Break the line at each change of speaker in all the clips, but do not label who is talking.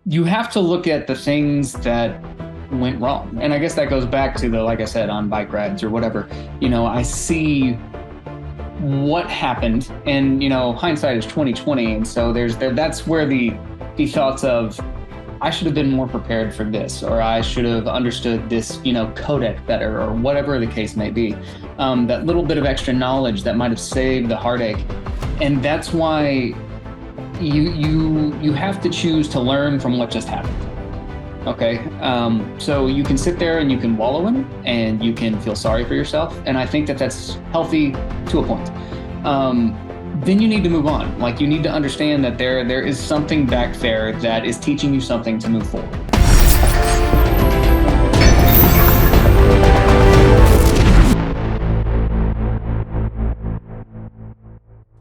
you have to look at the things that went wrong. And I guess that goes back to the, like I said, on bike rides or whatever, I see what happened, and hindsight is 2020. And so that's where the thoughts of, I should have been more prepared for this, or I should have understood this, codec better, or whatever the case may be. That little bit of extra knowledge that might have saved the heartache. And that's why you have to choose to learn from what just happened. Okay. So you can sit there and you can wallow in it and you can feel sorry for yourself. And I think that that's healthy to a point. Then you need to move on. Like, you need to understand that there is something back there that is teaching you something to move forward.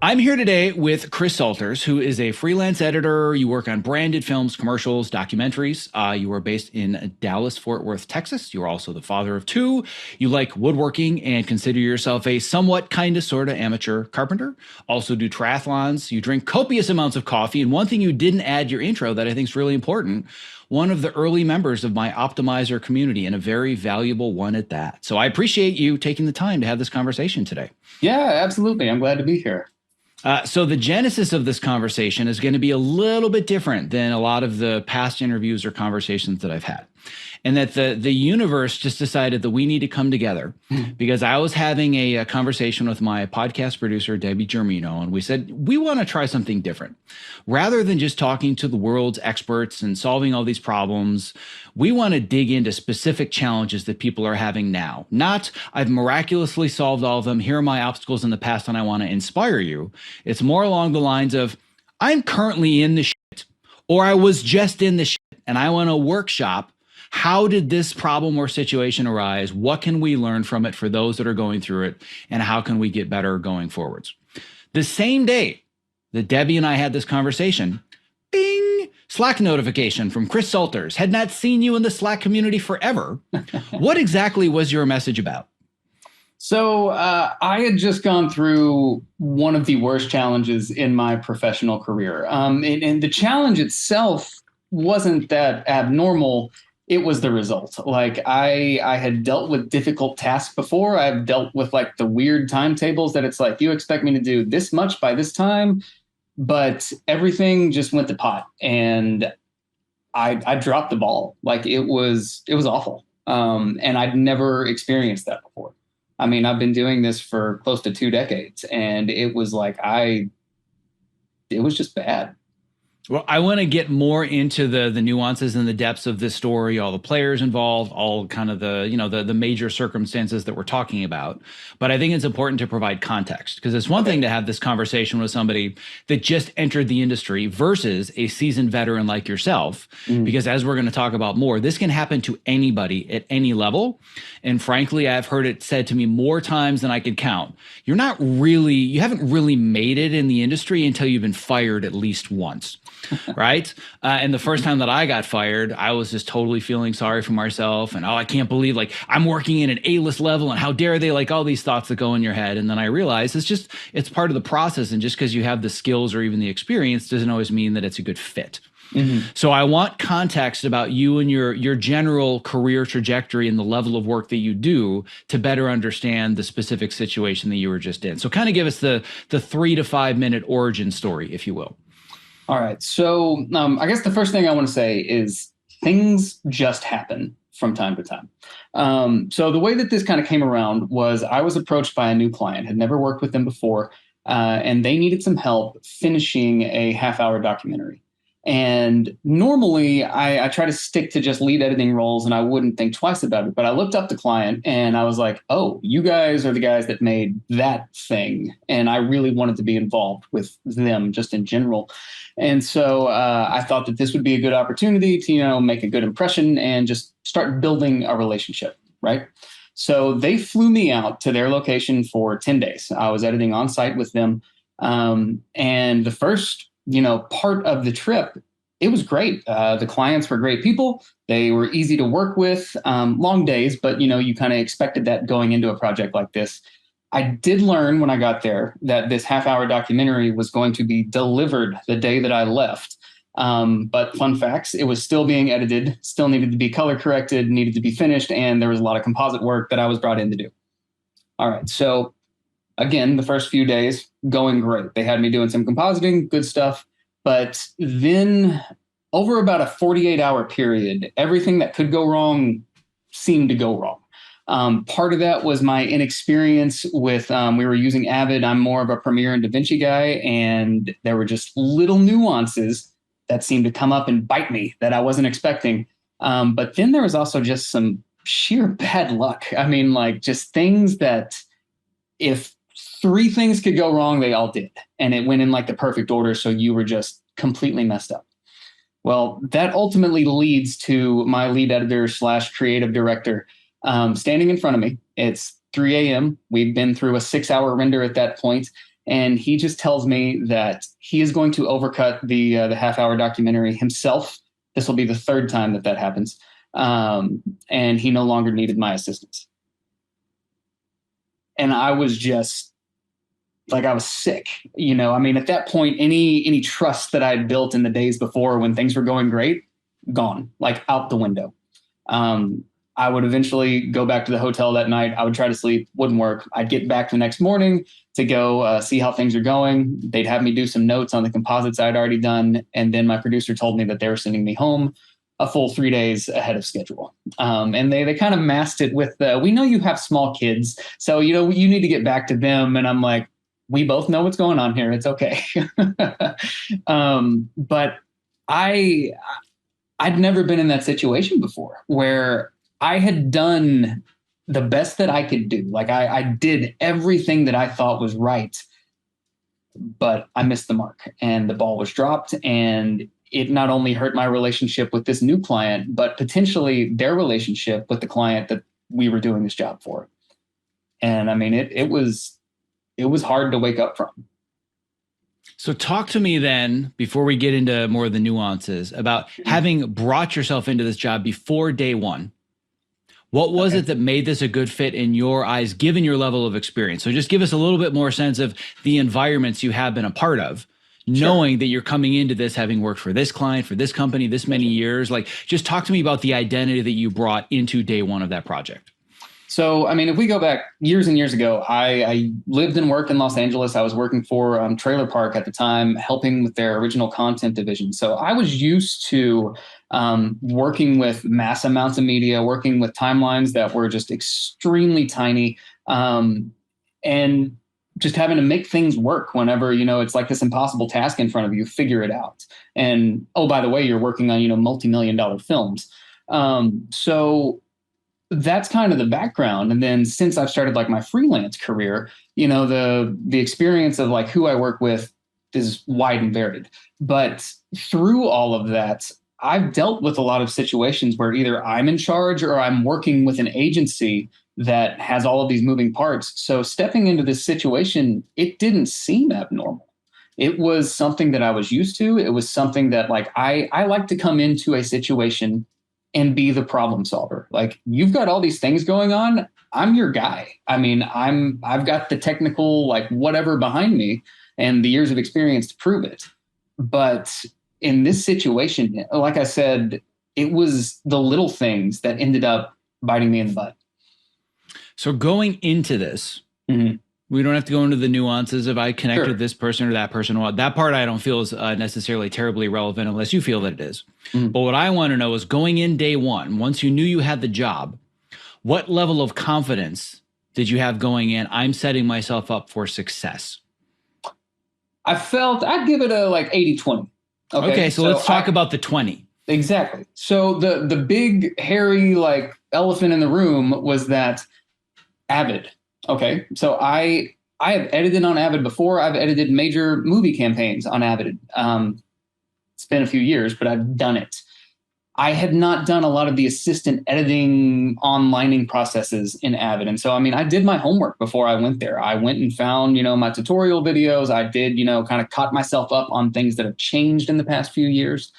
I'm here today with Chris Salters, who is a freelance editor. You work on branded films, commercials, documentaries. You are based in Dallas, Fort Worth, Texas. You are also the father of two. You like woodworking and consider yourself a somewhat kind of sort of amateur carpenter. Also do triathlons. You drink copious amounts of coffee. And one thing you didn't add your intro that I think is really important, one of the early members of my Optimizer community, and a very valuable one at that. So I appreciate you taking the time to have this conversation today.
Yeah, absolutely. I'm glad to be here.
So the genesis of this conversation is going to be a little bit different than a lot of the past interviews or conversations that I've had. And that the universe just decided that we need to come together because I was having a conversation with my podcast producer, Debbie Germino, and we said, we want to try something different. Rather than just talking to the world's experts and solving all these problems, we want to dig into specific challenges that people are having now. Not, I've miraculously solved all of them, here are my obstacles in the past, and I want to inspire you. It's more along the lines of, I'm currently in the shit, or I was just in the shit, and I want to workshop, how did this problem or situation arise? What can we learn from it for those that are going through it? And how can we get better going forwards? The same day that Debbie and I had this conversation, bing, Slack notification from Chris Salters. Had not seen you in the Slack community forever. What exactly was your message about?
So I had just gone through one of the worst challenges in my professional career. And the challenge itself wasn't that abnormal. It was the result. Like, I had dealt with difficult tasks before. I've dealt with like the weird timetables that it's like, you expect me to do this much by this time, but everything just went to pot, and I dropped the ball. Like, it was awful. And I'd never experienced that before. I mean, I've been doing this for close to 2 decades, and it was like, it was just bad.
Well, I want to get more into the nuances and the depths of this story, all the players involved, all kind of the major circumstances that we're talking about. But I think it's important to provide context, because it's one thing to have this conversation with somebody that just entered the industry versus a seasoned veteran like yourself. Because as we're going to talk about more, this can happen to anybody at any level. And frankly, I've heard it said to me more times than I could count. You haven't really made it in the industry until you've been fired at least once. Right. And the first time that I got fired, I was just totally feeling sorry for myself. And, oh, I can't believe, like, I'm working in an A-list level, and how dare they, like, all these thoughts that go in your head. And then I realized it's part of the process. And just because you have the skills or even the experience doesn't always mean that it's a good fit. So I want context about you and your general career trajectory and the level of work that you do to better understand the specific situation that you were just in. So kind of give us the 3 to 5 minute origin story, if you will.
All right. So I guess the first thing I want to say is things just happen from time to time. So the way that this kind of came around was I was approached by a new client, had never worked with them before, and they needed some help finishing a half-hour documentary. And normally I try to stick to just lead editing roles, and I wouldn't think twice about it. But I looked up the client and I was like, oh, you guys are the guys that made that thing. And I really wanted to be involved with them just in general. And so I thought that this would be a good opportunity to, make a good impression and just start building a relationship. Right. So they flew me out to their location for 10 days. I was editing on site with them. And the first part of the trip, it was great. The clients were great people. They were easy to work with, long days, but you kind of expected that going into a project like this. I did learn when I got there that this half-hour documentary was going to be delivered the day that I left. But fun facts, it was still being edited, still needed to be color corrected, needed to be finished, and there was a lot of composite work that I was brought in to do. All right, so again, the first few days going great. They had me doing some compositing, good stuff. But then over about a 48-hour period, everything that could go wrong seemed to go wrong. Part of that was my inexperience with, we were using Avid. I'm more of a Premiere and DaVinci guy, and there were just little nuances that seemed to come up and bite me that I wasn't expecting. But then there was also just some sheer bad luck. I mean, like just things that if three things could go wrong, they all did. And it went in like the perfect order. So you were just completely messed up. Well, that ultimately leads to my lead editor / creative director standing in front of me. It's 3 a.m. We've been through a 6-hour render at that point, and he just tells me that he is going to overcut the half-hour documentary himself. This will be the third time that happens, and he no longer needed my assistance. And I was just like, I was sick. I mean, at that point, any trust that I'd built in the days before when things were going great, gone, like out the window. I would eventually go back to the hotel that night. I would try to sleep, wouldn't work. I'd get back the next morning to go see how things are going. They'd have me do some notes on the composites I'd already done. And then my producer told me that they were sending me home a full 3 days ahead of schedule. And they kind of masked it with, we know you have small kids, so, you need to get back to them. And I'm like, we both know what's going on here. It's okay. But I'd never been in that situation before where I had done the best that I could do. Like I did everything that I thought was right, but I missed the mark and the ball was dropped, and it not only hurt my relationship with this new client, but potentially their relationship with the client that we were doing this job for. And I mean, it was hard to wake up from.
So talk to me then, before we get into more of the nuances, about having brought yourself into this job before day one. What was it that made this a good fit in your eyes, given your level of experience? So just give us a little bit more sense of the environments you have been a part of, knowing that you're coming into this having worked for this client, for this company, this many years. Like, just talk to me about the identity that you brought into day one of that project.
So, I mean, if we go back years and years ago, I lived and worked in Los Angeles. I was working for Trailer Park at the time, helping with their original content division. So I was used to working with mass amounts of media, working with timelines that were just extremely tiny, and just having to make things work whenever, it's like this impossible task in front of you, figure it out. And, oh, by the way, you're working on, multi-million-dollar films. So that's kind of the background. And then since I've started like my freelance career, the experience of like who I work with is wide and varied. But through all of that, I've dealt with a lot of situations where either I'm in charge or I'm working with an agency that has all of these moving parts. So stepping into this situation, it didn't seem abnormal. It was something that I was used to. It was something that like I like to come into a situation and be the problem solver. Like, you've got all these things going on, I'm your guy. I mean, I've got the technical, like whatever behind me and the years of experience to prove it. But in this situation, like I said, it was the little things that ended up biting me in the butt.
So going into this, we don't have to go into the nuances of I connect with this person or that person. That part I don't feel is necessarily terribly relevant unless you feel that it is. But what I want to know is, going in day one, once you knew you had the job, what level of confidence did you have going in? I'm setting myself up for success.
I felt I'd give it a like 80-20.
Okay, so let's talk about the 20.
Exactly. So the big hairy like elephant in the room was that Avid. Okay, so I have edited on Avid before. I've edited major movie campaigns on Avid. It's been a few years, but I've done it. I had not done a lot of the assistant editing onlining processes in Avid. And so, I mean, I did my homework before I went there. I went and found, my tutorial videos. I did, kind of caught myself up on things that have changed in the past few years.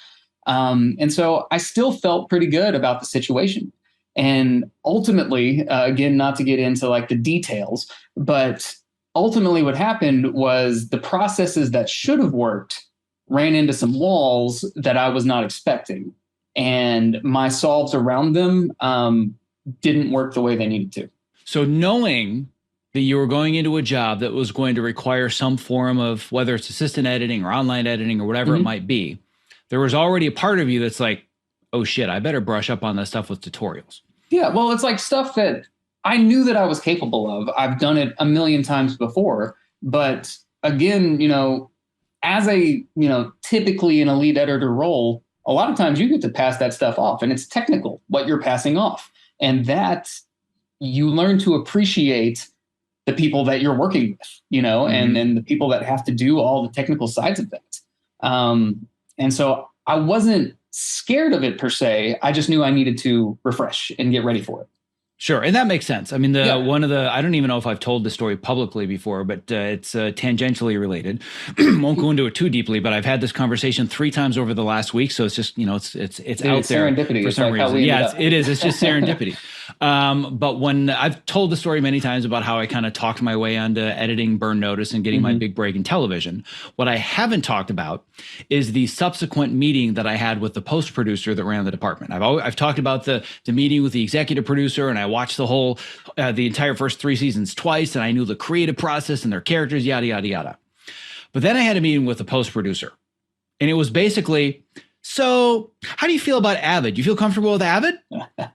And so I still felt pretty good about the situation. And ultimately, again, not to get into like the details, but ultimately what happened was the processes that should have worked ran into some walls that I was not expecting. And my solves around them didn't work the way they needed to.
So knowing that you were going into a job that was going to require some form of, whether it's assistant editing or online editing or whatever it might be, there was already a part of you that's like, oh shit, I better brush up on this stuff with tutorials.
Yeah, well, it's like stuff that I knew that I was capable of. I've done it a million times before. But again, as a, typically in a lead editor role, a lot of times you get to pass that stuff off, and it's technical what you're passing off. And that you learn to appreciate the people that you're working with, and the people that have to do all the technical sides of that. And so I wasn't scared of it per se. I just knew I needed to refresh and get ready for it.
Sure. And that makes sense. I mean, one of the, I don't even know if I've told the story publicly before, but it's tangentially related. Won't go into it too deeply, but I've had this conversation 3 times over the last week. So it's just, it's out there
serendipity
for some reason. Yeah, it is. It's just serendipity. But when I've told the story many times about how I kind of talked my way onto editing Burn Notice and getting my big break in television, what I haven't talked about is the subsequent meeting that I had with the post producer that ran the department. I've talked about the meeting with the executive producer, and I watched the entire first 3 seasons twice, and I knew the creative process and their characters, yada, yada, yada. But then I had a meeting with the post producer, and it was basically, so how do you feel about Avid? You feel comfortable with Avid?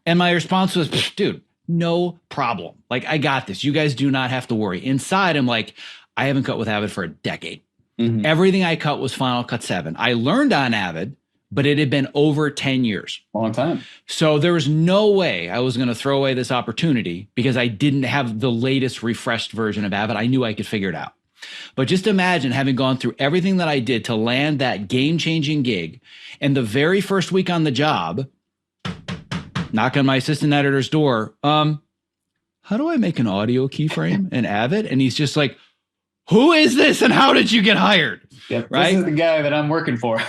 And my response was, dude, no problem. Like, I got this. You guys do not have to worry. Inside, I'm like, I haven't cut with Avid for a decade. Everything I cut was Final Cut 7. I learned on Avid, but it had been over 10 years.
Long time.
So there was no way I was going to throw away this opportunity because I didn't have the latest refreshed version of Avid. I knew I could figure it out. But just imagine having gone through everything that I did to land that game-changing gig, and the very first week on the job, knock on my assistant editor's door. How do I make an audio keyframe in Avid? And he's just like, who is this and how did you get hired?
Yep,
right?
This is the guy that I'm working for.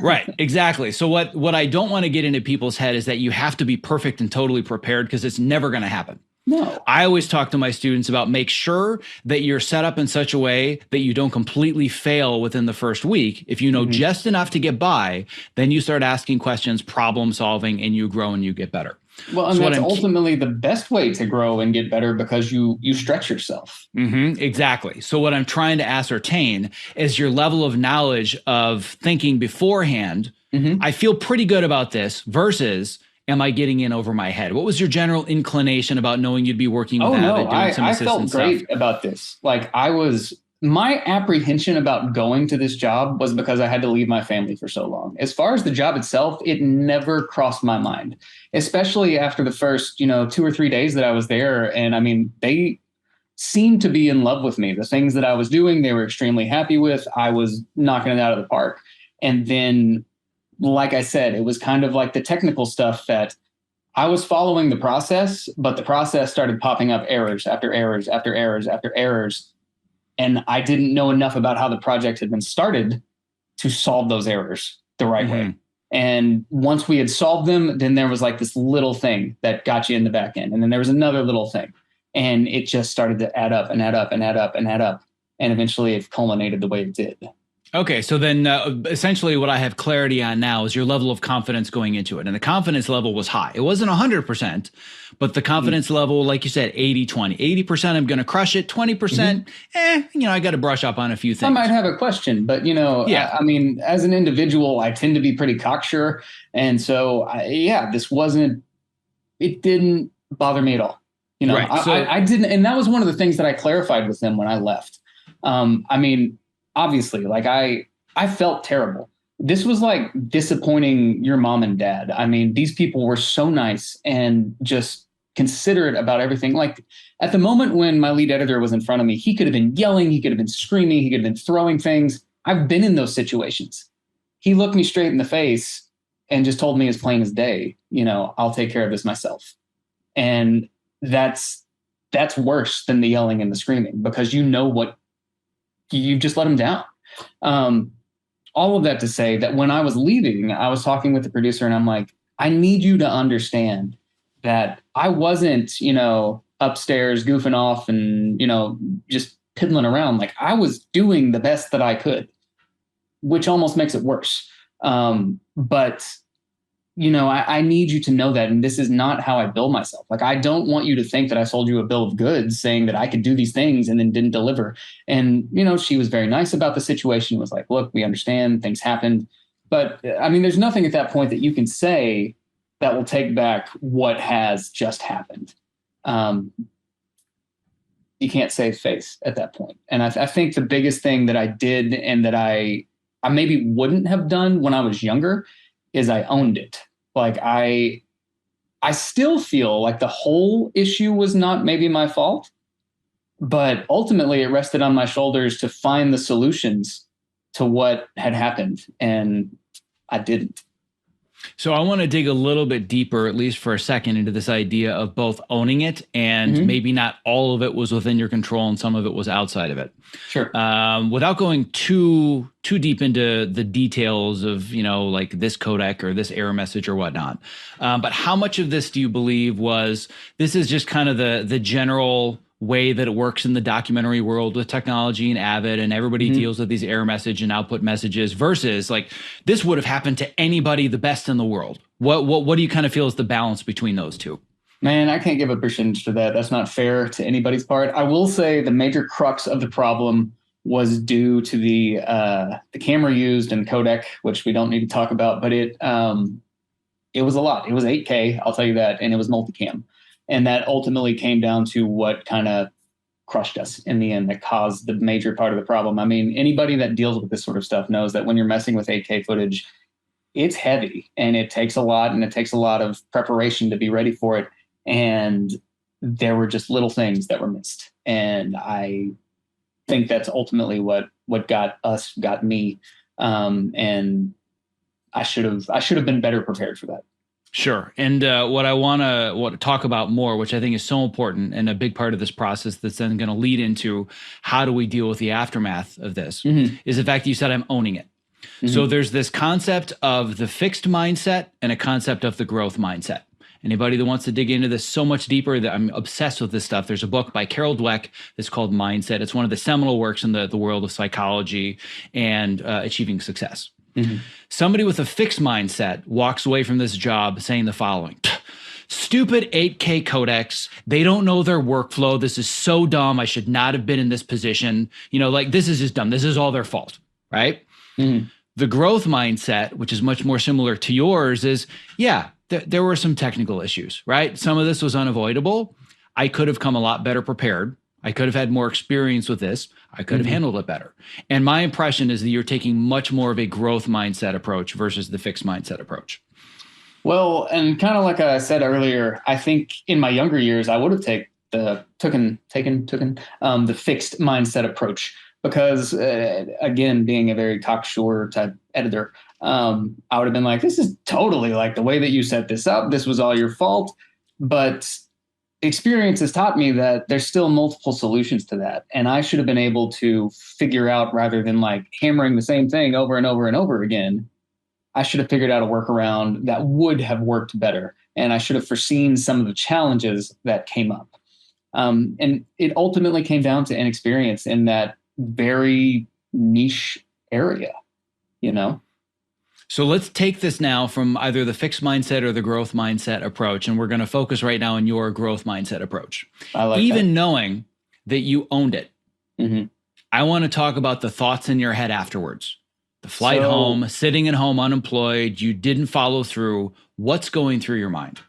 Right, exactly. So what I don't want to get into people's head is that you have to be perfect and totally prepared, because it's never going to happen.
No.
I always talk to my students about make sure that you're set up in such a way that you don't completely fail within the first week. If you know just enough to get by, then you start asking questions, problem solving, and you grow and you get better.
Well, and that's ultimately the best way to grow and get better, because you stretch yourself.
Exactly. So what I'm trying to ascertain is your level of knowledge of thinking beforehand. I feel pretty good about this versus, am I getting in over my head? What was your general inclination about knowing you'd be working with Avid, doing some assistant stuff?
I felt great about this. Like, my apprehension about going to this job was because I had to leave my family for so long. As far as the job itself, it never crossed my mind, especially after the first, 2 or 3 days that I was there. And I mean, they seemed to be in love with me. The things that I was doing, they were extremely happy with. I was knocking it out of the park. And then, like I said, it was kind of like the technical stuff that I was following the process, but the process started popping up errors after errors after errors after errors. And I didn't know enough about how the project had been started to solve those errors the right way. And once we had solved them, then there was like this little thing that got you in the back end. And then there was another little thing. And it just started to add up and add up and add up and add up. And eventually it culminated the way it did.
Okay, so then essentially what I have clarity on now is your level of confidence going into it. And the confidence level was high. It wasn't 100%, but the confidence level, like you said, 80-20. 80% I'm going to crush it. 20%, I got to brush up on a few things.
I might have a question, but, I mean, as an individual, I tend to be pretty cocksure. And so, it didn't bother me at all.
Right.
I didn't. And that was one of the things that I clarified with them when I left. I mean, obviously, like I felt terrible. This was like disappointing your mom and dad. I mean, these people were so nice and just considerate about everything. Like, at the moment when my lead editor was in front of me, he could have been yelling, he could have been screaming, he could have been throwing things. I've been in those situations. He looked me straight in the face and just told me as plain as day, I'll take care of this myself. And that's worse than the yelling and the screaming, because what you just let him down. All of that to say that when I was leaving, I was talking with the producer and I'm like, I need you to understand that I wasn't, upstairs goofing off and, just piddling around. Like, I was doing the best that I could. which almost makes it worse. But I need you to know that, and this is not how I build myself. Like, I don't want you to think that I sold you a bill of goods saying that I could do these things and then didn't deliver. And, she was very nice about the situation, was like, look, we understand things happened. But I mean, there's nothing at that point that you can say that will take back what has just happened. You can't save face at that point. And I think the biggest thing that I did, and that I maybe wouldn't have done when I was younger, is I owned it. Like, I still feel like the whole issue was not maybe my fault, but ultimately it rested on my shoulders to find the solutions to what had happened. And I didn't.
So I want to dig a little bit deeper, at least for a second, into this idea of both owning it and maybe not all of it was within your control and some of it was outside of it.
Sure.
Without going too deep into the details of, like this codec or this error message or whatnot. But how much of this do you believe this is just kind of the general way that it works in the documentary world with technology and Avid, and everybody deals with these error message and output messages, versus like this would have happened to anybody the best in the world? What do you kind of feel is the balance between those two?
Man, I can't give a percentage to that. That's not fair to anybody's part. I will say the major crux of the problem was due to the camera used and codec, which we don't need to talk about, but it was a lot. It was 8K, I'll tell you that, and it was multicam. And that ultimately came down to what kind of crushed us in the end, that caused the major part of the problem. I mean, anybody that deals with this sort of stuff knows that when you're messing with 8K footage, it's heavy and it takes a lot, and it takes a lot of preparation to be ready for it. And there were just little things that were missed. And I think that's ultimately what got me. And I should have been better prepared for that.
Sure. And what I want to talk about more, which I think is so important and a big part of this process that's then going to lead into how do we deal with the aftermath of this, is the fact that you said I'm owning it. So there's this concept of the fixed mindset and a concept of the growth mindset. Anybody that wants to dig into this so much deeper, that I'm obsessed with this stuff. There's a book by Carol Dweck that's called Mindset. It's one of the seminal works in the world of psychology and achieving success. Somebody with a fixed mindset walks away from this job saying the following: stupid 8K codecs, they don't know their workflow. This is so dumb. I should not have been in this position. Like, this is just dumb. This is all their fault, right? The growth mindset, which is much more similar to yours, is, there were some technical issues, right? Some of this was unavoidable. I could have come a lot better prepared. I could have had more experience with this. I could have handled it better. And my impression is that you're taking much more of a growth mindset approach versus the fixed mindset approach.
Well, and kind of like I said earlier, I think in my younger years, I would have taken the fixed mindset approach, because again, being a very cocksure type editor, I would have been like, this is totally like the way that you set this up. This was all your fault. But experience has taught me that there's still multiple solutions to that. And I should have been able to figure out, rather than like hammering the same thing over and over and over again, I should have figured out a workaround that would have worked better. And I should have foreseen some of the challenges that came up. And it ultimately came down to inexperience in that very niche area,
So let's take this now from either the fixed mindset or the growth mindset approach. And we're going to focus right now on your growth mindset approach.
I like
Even
that.
Knowing that you owned it. I want to talk about the thoughts in your head afterwards. The flight home, sitting at home unemployed, you didn't follow through. What's going through your mind?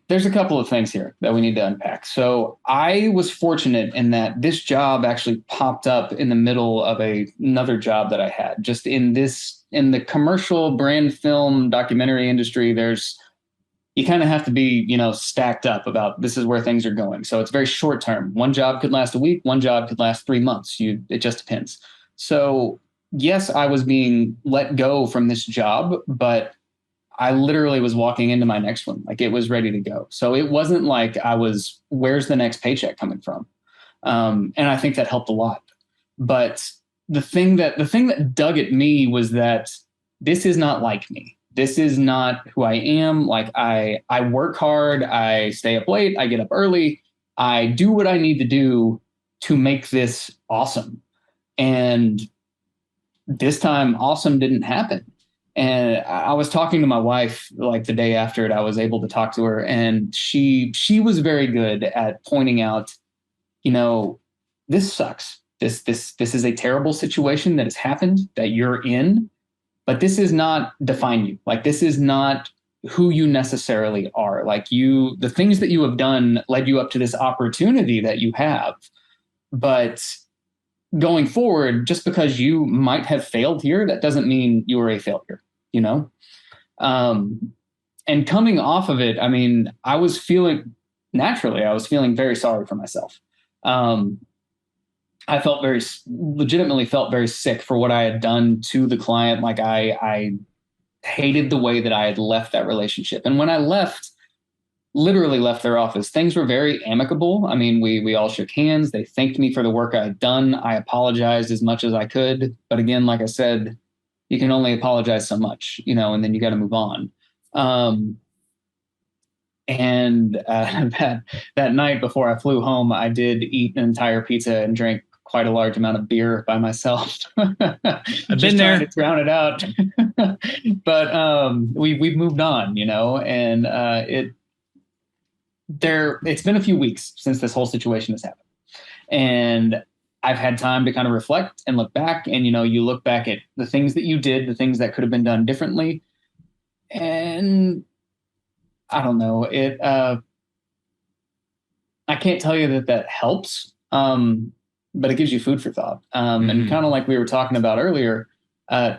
There's a couple of things here that we need to unpack. So I was fortunate in that this job actually popped up in the middle of another job that I had. Just in the commercial brand film documentary industry, you kind of have to be, stacked up about this is where things are going. So it's very short term. One job could last a week. One job could last 3 months. It just depends. So yes, I was being let go from this job, but I literally was walking into my next one. Like, it was ready to go. So it wasn't like where's the next paycheck coming from? And I think that helped a lot. But the thing that dug at me was that this is not like me. This is not who I am. Like, I work hard. I stay up late. I get up early. I do what I need to do to make this awesome. And this time awesome didn't happen. And I was talking to my wife like the day after it, I was able to talk to her, and she was very good at pointing out, you know, this sucks. This is a terrible situation that has happened that you're in, but this is not define you. Like this is not who you necessarily are. Like the things that you have done led you up to this opportunity that you have. But going forward, just because you might have failed here, that doesn't mean you were a failure, you know? And coming off of it, I mean, I was feeling very sorry for myself. I felt legitimately felt very sick for what I had done to the client. Like I hated the way that I had left that relationship. And when I literally left their office, things were very amicable. I mean, we all shook hands. They thanked me for the work I had done. I apologized as much as I could. But again, like I said, you can only apologize so much, and then you got to move on. And that night before I flew home, I did eat an entire pizza and drink quite a large amount of beer by myself.
I've been there.
Trying to drown it out. But we've moved on, and it's been a few weeks since this whole situation has happened. And I've had time to kind of reflect and look back, and you look back at the things that you did, the things that could have been done differently. And I don't know, I can't tell you that helps. But it gives you food for thought. And kind of like we were talking about earlier,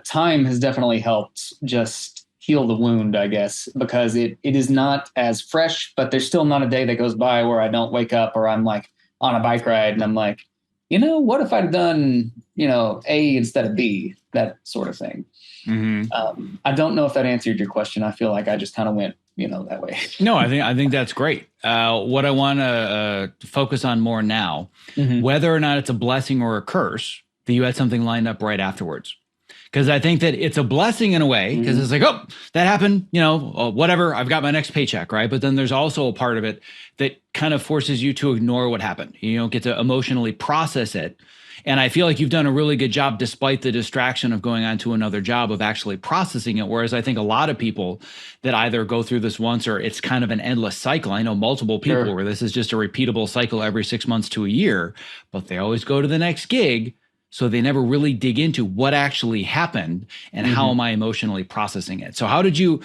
time has definitely helped just heal the wound, I guess, because it is not as fresh, but there's still not a day that goes by where I don't wake up or I'm like on a bike ride and I'm like, what if I'd done, A instead of B, that sort of thing. Mm-hmm. I don't know if that answered your question. I feel like I just kind of went, that way.
No, I think that's great. What I want to focus on more now, whether or not it's a blessing or a curse, that you had something lined up right afterwards. Because I think that it's a blessing in a way, because it's like, oh, that happened, whatever, I've got my next paycheck, right? But then there's also a part of it that kind of forces you to ignore what happened. You don't get to emotionally process it. And I feel like you've done a really good job, despite the distraction of going on to another job, of actually processing it. Whereas I think a lot of people that either go through this once or it's kind of an endless cycle. I know multiple people where this is just a repeatable cycle every 6 months to a year, but they always go to the next gig. So they never really dig into what actually happened and how am I emotionally processing it. So how did you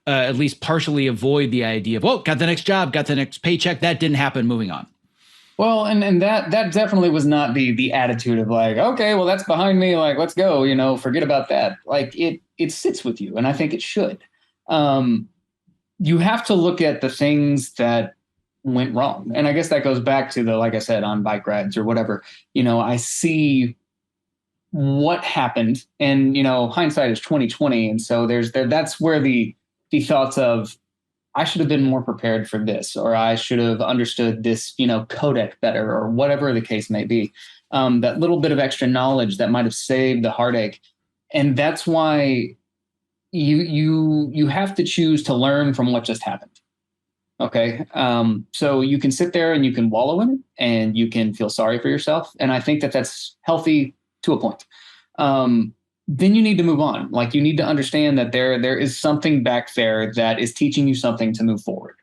at least partially avoid the idea of, oh, got the next job, got the next paycheck? That didn't happen, moving on.
Well, and that definitely was not the attitude of like, okay, well, that's behind me. Like, let's go, forget about that. Like it sits with you. And I think it should. You have to look at the things that went wrong. And I guess that goes back to like I said, on bike rides or whatever, I see what happened and, hindsight is 2020. And so that's where the thoughts of, I should have been more prepared for this, or I should have understood this, codec better, or whatever the case may be. That little bit of extra knowledge that might have saved the heartache. And that's why you have to choose to learn from what just happened. Okay. So you can sit there and you can wallow in it and you can feel sorry for yourself. And I think that that's healthy to a point. Then you need to move on. Like you need to understand that there is something back there that is teaching you something to move forward.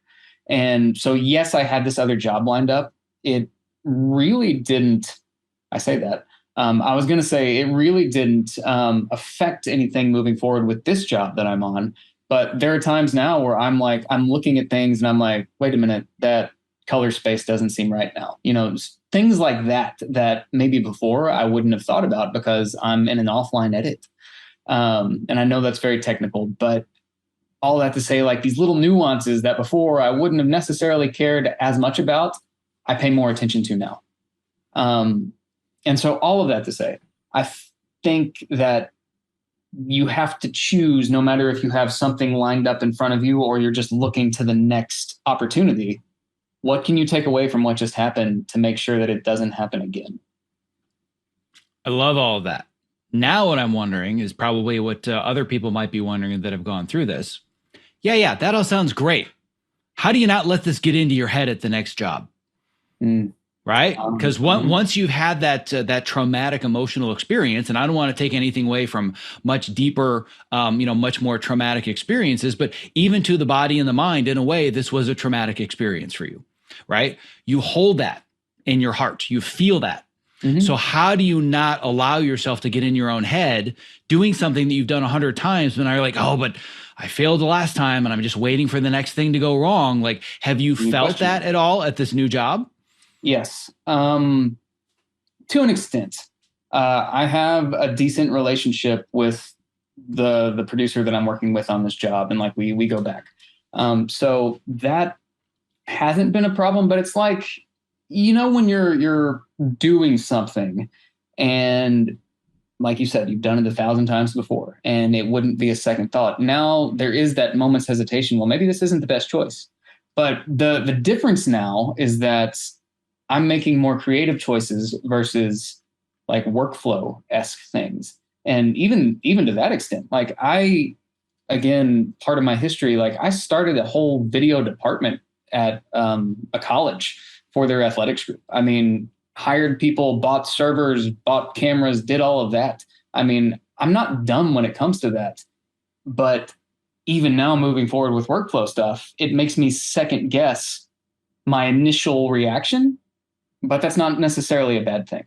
And so, yes, I had this other job lined up. It really didn't, I say that, I was going to say it really didn't affect anything moving forward with this job that I'm on. But there are times now where I'm looking at things and I'm like, wait a minute, that color space doesn't seem right now. Things like that maybe before I wouldn't have thought about because I'm in an offline edit. And I know that's very technical, but all that to say, like these little nuances that before I wouldn't have necessarily cared as much about, I pay more attention to now. And so all of that to say, I think that you have to choose, no matter if you have something lined up in front of you or you're just looking to the next opportunity, what can you take away from what just happened to make sure that it doesn't happen again?
I love all of that. Now what I'm wondering is probably what other people might be wondering that have gone through this. Yeah, that all sounds great. How do you not let this get into your head at the next job? Right? right? Because
Mhm.
once you've had that traumatic emotional experience, and I don't want to take anything away from much deeper, much more traumatic experiences, but even to the body and the mind, in a way, this was a traumatic experience for you, right? You hold that in your heart, you feel that. So
Mhm.
how do you not allow yourself to get in your own head doing something that you've done 100 times when you're like, oh, but I failed the last time and I'm just waiting for the next thing to go wrong? Like, have you
Good
felt
question.
that at all at this new job?
Yes, to an extent. I have a decent relationship with the producer that I'm working with on this job, and like we go back. So that hasn't been a problem, but it's like, when you're doing something, and like you said, you've done it 1,000 times before, and it wouldn't be a second thought. Now there is that moment's hesitation. Well, maybe this isn't the best choice. But the difference now is that I'm making more creative choices versus like workflow esque things. And even to that extent, like again, part of my history, like I started a whole video department at a college for their athletics group. I mean, hired people, bought servers, bought cameras, did all of that. I mean, I'm not dumb when it comes to that. But even now, moving forward with workflow stuff, it makes me second guess my initial reaction, but that's not necessarily a bad thing,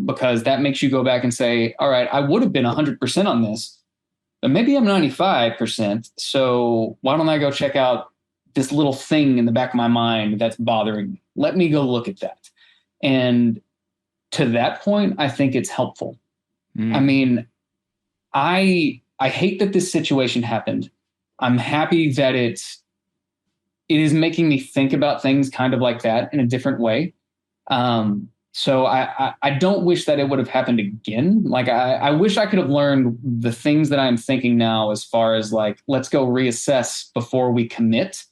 because that makes you go back and say, all right, I would have been 100% on this, but maybe I'm 95%. So why don't I go check out this little thing in the back of my mind that's bothering me? Let me go look at that. And to that point, I think it's helpful. I mean, I hate that this situation happened. I'm happy that it is making me think about things kind of like that in a different way. So I don't wish that it would have happened again. Like I wish I could have learned the things that I'm thinking now, as far as like, let's go reassess before we commit,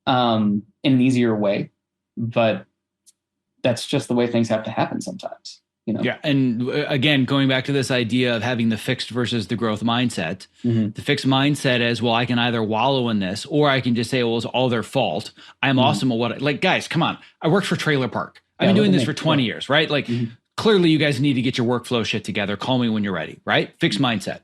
in an easier way. But that's just the way things have to happen sometimes.
Yeah. And again, going back to this idea of having the fixed versus the growth mindset,
Mhm.
the fixed mindset is, well, I can either wallow in this or I can just say, well, it's all their fault. I'm
Mhm.
awesome at what like, guys, come on. I worked for Trailer Park. I've
Yeah,
been
look
doing
at
this
me.
for 20
Yeah.
years, right? Like,
Mhm.
clearly you guys need to get your workflow shit together. Call me when you're ready, right? Fixed mindset.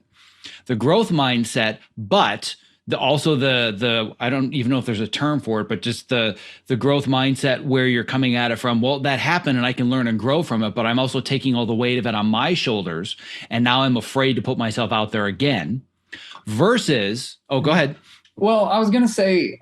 The growth mindset, but also the I don't even know if there's a term for it, but just the growth mindset where you're coming at it from, well, that happened and I can learn and grow from it, but I'm also taking all the weight of it on my shoulders, and now I'm afraid to put myself out there again. Versus, oh, go ahead.
Well, I was gonna say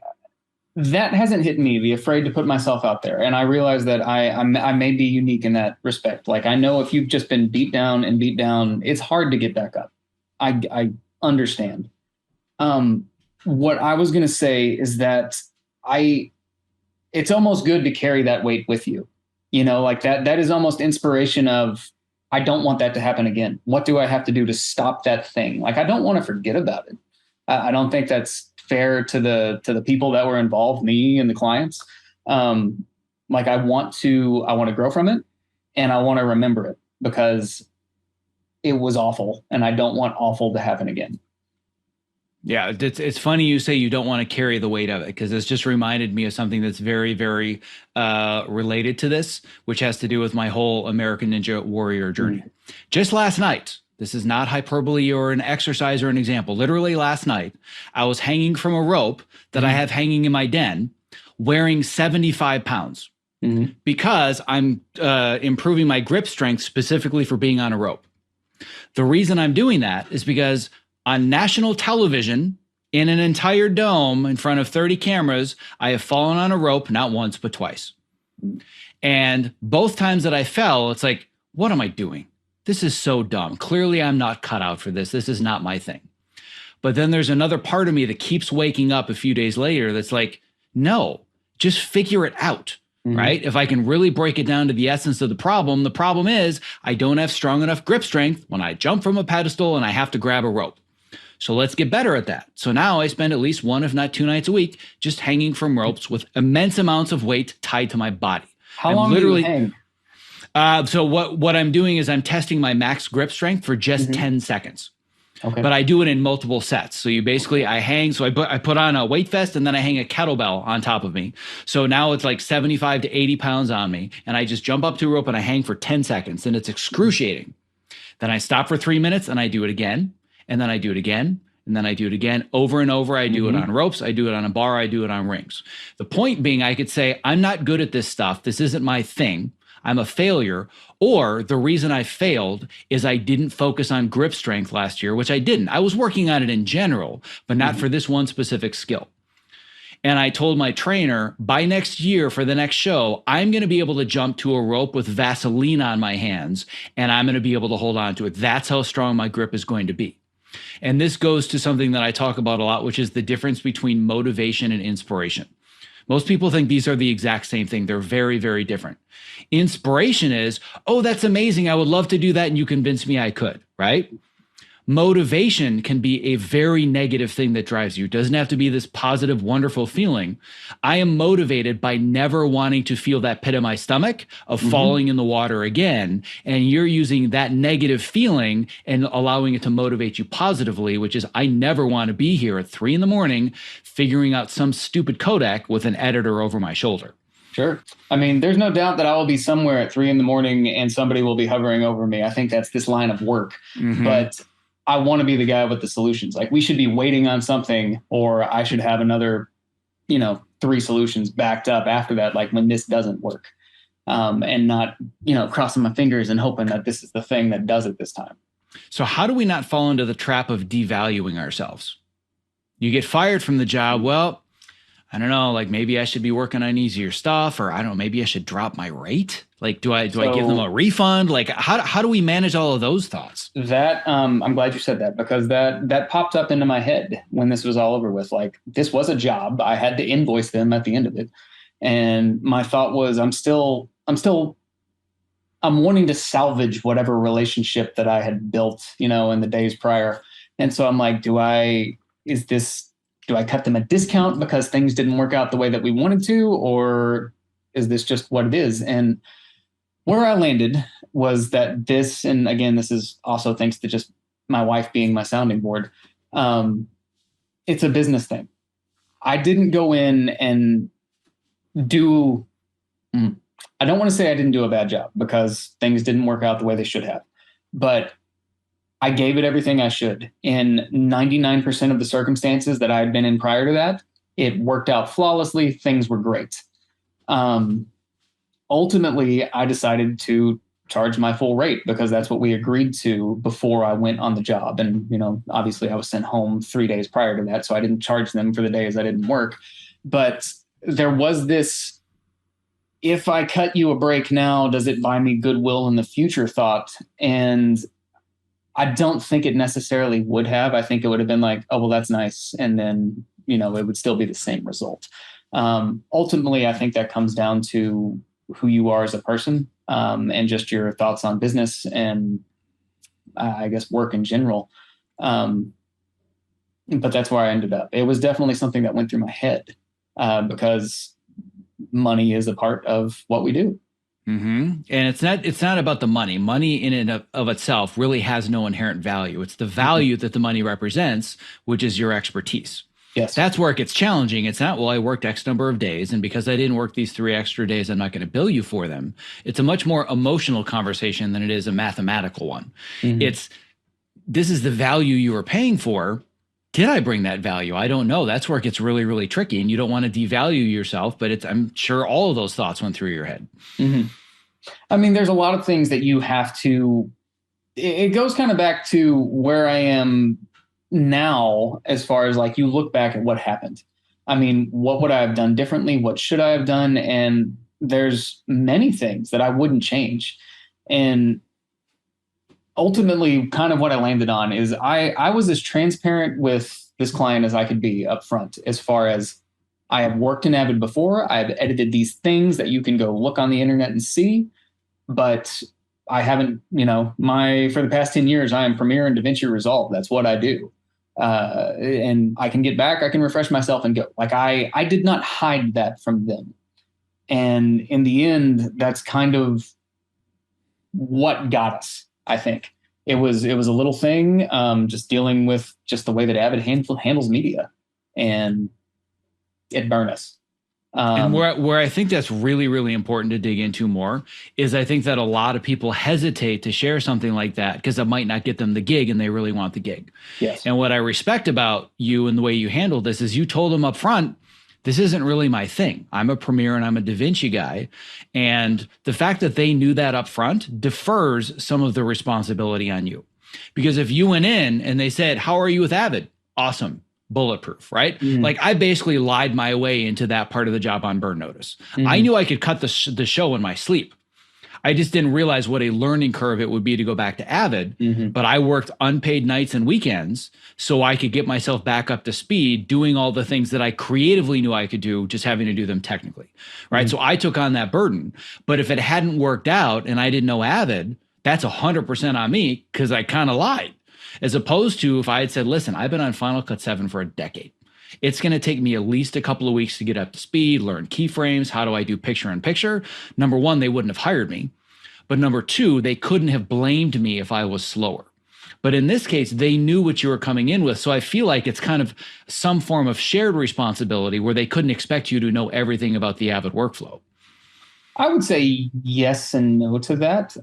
that hasn't hit me, the afraid to put myself out there, and I realize that I may be unique in that respect. Like I know if you've just been beat down and beat down, it's hard to get back up. I understand. Um, what I was gonna say is that I it's almost good to carry that weight with you. Like that is almost inspiration of, I don't want that to happen again. What do I have to do to stop that thing? Like I don't want to forget about it. I don't think that's fair to the people that were involved, me and the clients. Like I want to grow from it, and I want to remember it, because it was awful and I don't want awful to happen again.
Yeah, it's funny you say you don't want to carry the weight of it, because it's just reminded me of something that's very, very related to this, which has to do with my whole American Ninja Warrior journey. Just last night, this is not hyperbole or an exercise or an example. Literally last night, I was hanging from a rope that I have hanging in my den, wearing 75 pounds, because I'm improving my grip strength specifically for being on a rope. The reason I'm doing that is because on national television, in an entire dome in front of 30 cameras, I have fallen on a rope not once, but twice. And both times that I fell, it's like, what am I doing? This is so dumb. Clearly, I'm not cut out for this. This is not my thing. But then there's another part of me that keeps waking up a few days later that's like, no, just figure it out. Right? If I can really break it down to the essence of the problem is I don't have strong enough grip strength when I jump from a pedestal and I have to grab a rope. So let's get better at that. So now I spend at least one, if not 2 nights a week, just hanging from ropes with immense amounts of weight tied to my body.
How long do you hang?
So what I'm doing is I'm testing my max grip strength for just 10 seconds.
Okay.
but I do it in multiple sets. So you basically, I put on a weight vest and then I hang a kettlebell on top of me. So now it's like 75 to 80 pounds on me. And I just jump up to a rope and I hang for 10 seconds and it's excruciating. Then I stop for 3 minutes and I do it again. And then I do it again. And then I do it again over and over. I do it on ropes. I do it on a bar. I do it on rings. The point being, I could say, I'm not good at this stuff. This isn't my thing. I'm a failure. Or the reason I failed is I didn't focus on grip strength last year, which I didn't. I was working on it in general, but not for this one specific skill. And I told my trainer, by next year for the next show, I'm going to be able to jump to a rope with Vaseline on my hands, and I'm going to be able to hold on to it. That's how strong my grip is going to be. And this goes to something that I talk about a lot, which is the difference between motivation and inspiration. Most people think these are the exact same thing. They're very, very different. Inspiration is, oh, that's amazing. I would love to do that. And you convinced me I could, right? Motivation can be a very negative thing that drives you. It doesn't have to be this positive, wonderful feeling. I am motivated by never wanting to feel that pit in my stomach of falling in the water again. And you're using that negative feeling and allowing it to motivate you positively, which is I never want to be here at 3 a.m. figuring out some stupid codec with an editor over my shoulder.
Sure. I mean, there's no doubt that I will be somewhere at 3 a.m. and somebody will be hovering over me. I think that's this line of work. But I want to be the guy with the solutions. Like we should be waiting on something, or I should have another, 3 solutions backed up after that. Like when this doesn't work, and not, crossing my fingers and hoping that this is the thing that does it this time.
So how do we not fall into the trap of devaluing ourselves? You get fired from the job. Well, I don't know, like maybe I should be working on easier stuff, or I don't know, maybe I should drop my rate. Like, do I give them a refund? Like, how do we manage all of those thoughts?
That I'm glad you said that, because that popped up into my head when this was all over with. Like, this was a job. I had to invoice them at the end of it. And my thought was, I'm wanting to salvage whatever relationship that I had built, in the days prior. And so I'm like, do I cut them a discount because things didn't work out the way that we wanted to, or is this just what it is? And where I landed was that this, and again, this is also thanks to just my wife being my sounding board. It's a business thing. I didn't go in and I don't want to say I didn't do a bad job because things didn't work out the way they should have, but I gave it everything I should. In 99% of the circumstances that I had been in prior to that, it worked out flawlessly. Things were great. Ultimately, I decided to charge my full rate because that's what we agreed to before I went on the job. And, obviously I was sent home 3 days prior to that, so I didn't charge them for the days I didn't work. But there was this, if I cut you a break now, does it buy me goodwill in the future thought? And I don't think it necessarily would have. I think it would have been like, oh, well, that's nice. And then, it would still be the same result. Ultimately, I think that comes down to who you are as a person, and just your thoughts on business and I guess work in general. But that's where I ended up. It was definitely something that went through my head, because money is a part of what we do.
And it's not about the money. Money in and of itself really has no inherent value. It's the value that the money represents, which is your expertise.
Yes.
That's where it gets challenging. It's not, well, I worked X number of days, and because I didn't work these 3 extra days, I'm not going to bill you for them. It's a much more emotional conversation than it is a mathematical one. This is the value you were paying for. Did I bring that value? I don't know. That's where it gets really, really tricky. And you don't want to devalue yourself, but I'm sure all of those thoughts went through your head.
I mean, there's a lot of things that you have to, it goes kind of back to where I am now, as far as like, you look back at what happened. I mean, what would I have done differently? What should I have done? And there's many things that I wouldn't change. And ultimately, kind of what I landed on is I was as transparent with this client as I could be up front, as far as I have worked in Avid before. I have edited these things that you can go look on the internet and see, but I haven't, for the past 10 years, I am Premiere and DaVinci Resolve. That's what I do. And I can get back, I can refresh myself and go. Like I did not hide that from them. And in the end, that's kind of what got us, I think. it was a little thing, just dealing with just the way that Avid handles media, and it burned us.
And
Um,
where I think that's really, really important to dig into more is I think that a lot of people hesitate to share something like that because it might not get them the gig and they really want the gig.
yes.
And what I respect about you and the way you handled this is you told them up front, this isn't really my thing. I'm a Premiere and I'm a DaVinci guy. And the fact that they knew that up front defers some of the responsibility on you. Because if you went in and they said, how are you with Avid? Awesome. Bulletproof, right?
Mm,
Like I basically lied my way into that part of the job on Burn Notice. I
mhm,
knew I could cut the show in my sleep. I just didn't realize what a learning curve it would be to go back to Avid.
mhm,
But I worked unpaid nights and weekends so I could get myself back up to speed doing all the things that I creatively knew I could do, just having to do them technically. Right.
mhm.
So I took on that burden. But if it hadn't worked out and I didn't know Avid, that's 100% on me because I kind of lied. As opposed to if I had said, listen, I've been on Final Cut 7 for a decade. It's going to take me at least a couple of weeks to get up to speed, learn keyframes. How do I do picture in picture? Number one, they wouldn't have hired me. But number two, they couldn't have blamed me if I was slower. But in this case, they knew what you were coming in with. So I feel like it's kind of some form of shared responsibility where they couldn't expect you to know everything about the Avid workflow.
I would say yes and no to that.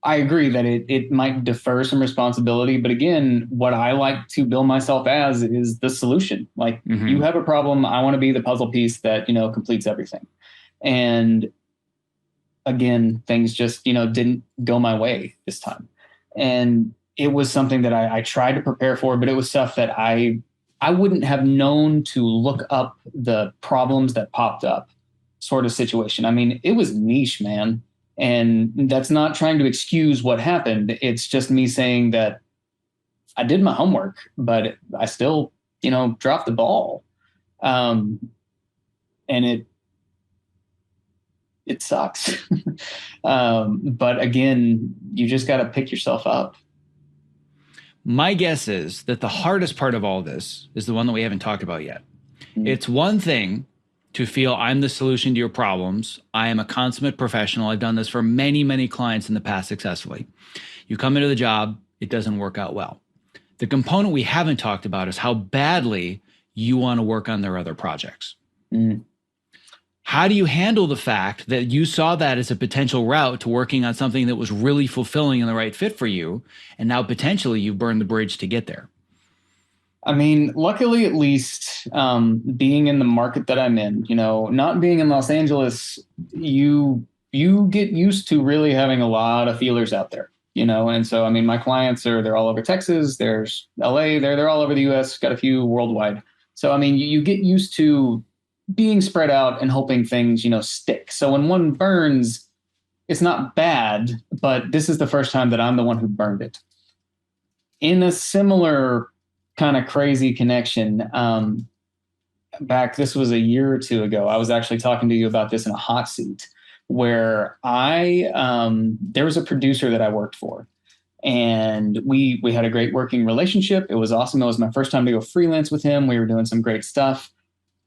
I agree that it might defer some responsibility, but again, what I like to bill myself as is the solution. Like you
Mm-hmm.
have a problem, I want to be the puzzle piece that completes everything. And again, things just didn't go my way this time, and it was something that I tried to prepare for, but it was stuff that I wouldn't have known to look up the problems that popped up, sort of situation. I mean, it was niche, man. And that's not trying to excuse what happened. It's just me saying that I did my homework, but I still, dropped the ball. Um, and it sucks. But again, you just got to pick yourself up.
My guess is that the hardest part of all this is the one that we haven't talked about yet.
Mm,
It's one thing to feel I'm the solution to your problems. I am a consummate professional. I've done this for many, many clients in the past successfully. You come into the job, it doesn't work out well. The component we haven't talked about is how badly you want to work on their other projects.
mm.
How do you handle the fact that you saw that as a potential route to working on something that was really fulfilling and the right fit for you, and now potentially you've burned the bridge to get there?
I mean, luckily, at least being in the market that I'm in, not being in Los Angeles, you get used to really having a lot of feelers out there, and so I mean, my clients they're all over Texas, there's LA, they're all over the US, got a few worldwide. So I mean, you get used to being spread out and hoping things, stick. So when one burns, it's not bad, but this is the first time that I'm the one who burned it. In a similar kind of crazy connection, this was a year or two ago, I was actually talking to you about this in a hot seat where there was a producer that I worked for, and we had a great working relationship. It was awesome. It was my first time to go freelance with him. We were doing some great stuff.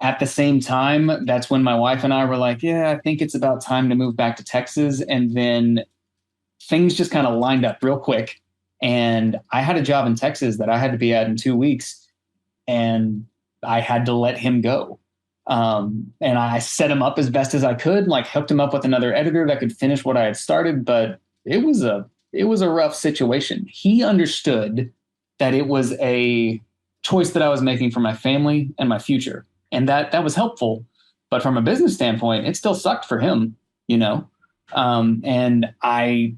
At the same time, that's when my wife and I were like, yeah, I think it's about time to move back to Texas. And then things just kind of lined up real quick. And I had a job in Texas that I had to be at in 2 weeks, and I had to let him go. And I set him up as best as I could, like hooked him up with another editor that could finish what I had started. But it was a rough situation. He understood that it was a choice that I was making for my family and my future, and that was helpful. But from a business standpoint, it still sucked for him, and I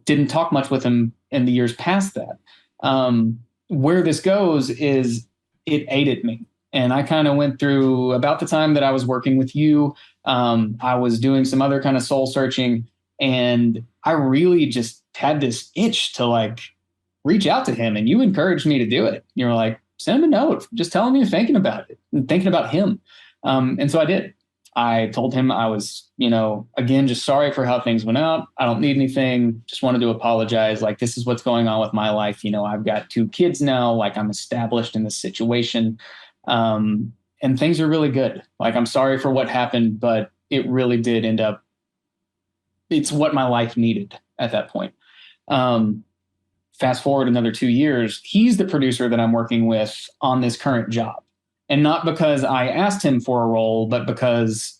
didn't talk much with him in the years past that. Where this goes is it ate at me. And I kind of went through about the time that I was working with you. I was doing some other kind of soul searching, and I really just had this itch to like reach out to him. And you encouraged me to do it. You were like, send him a note, just tell him you're thinking about it and thinking about him. And so I did. I told him I was, again, just sorry for how things went out. I don't need anything. Just wanted to apologize. Like, this is what's going on with my life. I've got 2 kids now. Like, I'm established in this situation. And things are really good. Like, I'm sorry for what happened, but it really did end up, it's what my life needed at that point. fast forward another 2 years, he's the producer that I'm working with on this current job. And not because I asked him for a role, but because,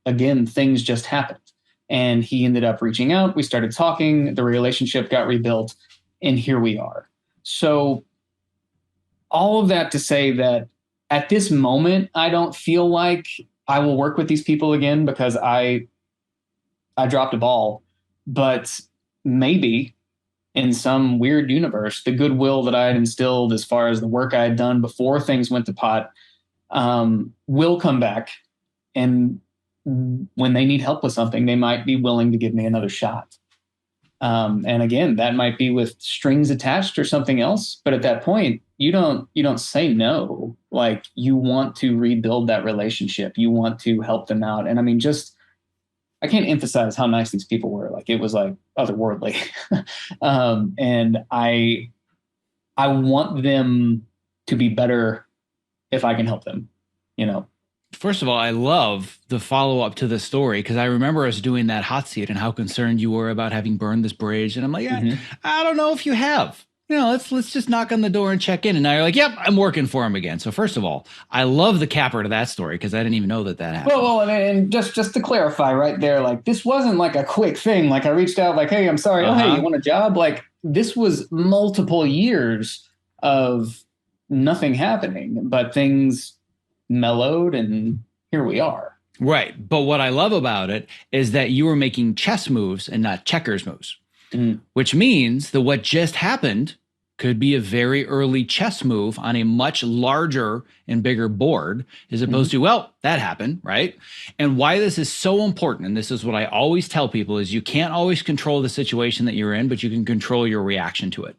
again, things just happened. And he ended up reaching out. We started talking. The relationship got rebuilt. And here we are. So all of that to say that at this moment, I don't feel like I will work with these people again because I dropped a ball. But maybe in some weird universe, the goodwill that I had instilled as far as the work I had done before things went to pot will come back. And when they need help with something, they might be willing to give me another shot. And again, that might be with strings attached or something else. But at that point, you don't say no. Like, you want to rebuild that relationship. You want to help them out. And I mean, I can't emphasize how nice these people were. Like, it was like otherworldly. And I want them to be better if I can help them, you know?
First of all, I love the follow-up to the story, because I remember us doing that hot seat and how concerned you were about having burned this bridge. And I'm like, I don't know if you have. You know, let's just knock on the door and check in. And now you're like, yep, I'm working for him again. So first of all, I love the capper to that story, because I didn't even know that happened.
Well, and just to clarify right there, like, this wasn't like a quick thing. Like, I reached out like, hey, I'm sorry. Oh, hey, you want a job? Like, this was multiple years of nothing happening, but things mellowed, and here we are.
Right. But what I love about it is that you were making chess moves and not checkers moves, which means that what just happened could be a very early chess move on a much larger and bigger board, as opposed to, well, that happened, right? And why this is so important, and this is what I always tell people, is you can't always control the situation that you're in, but you can control your reaction to it.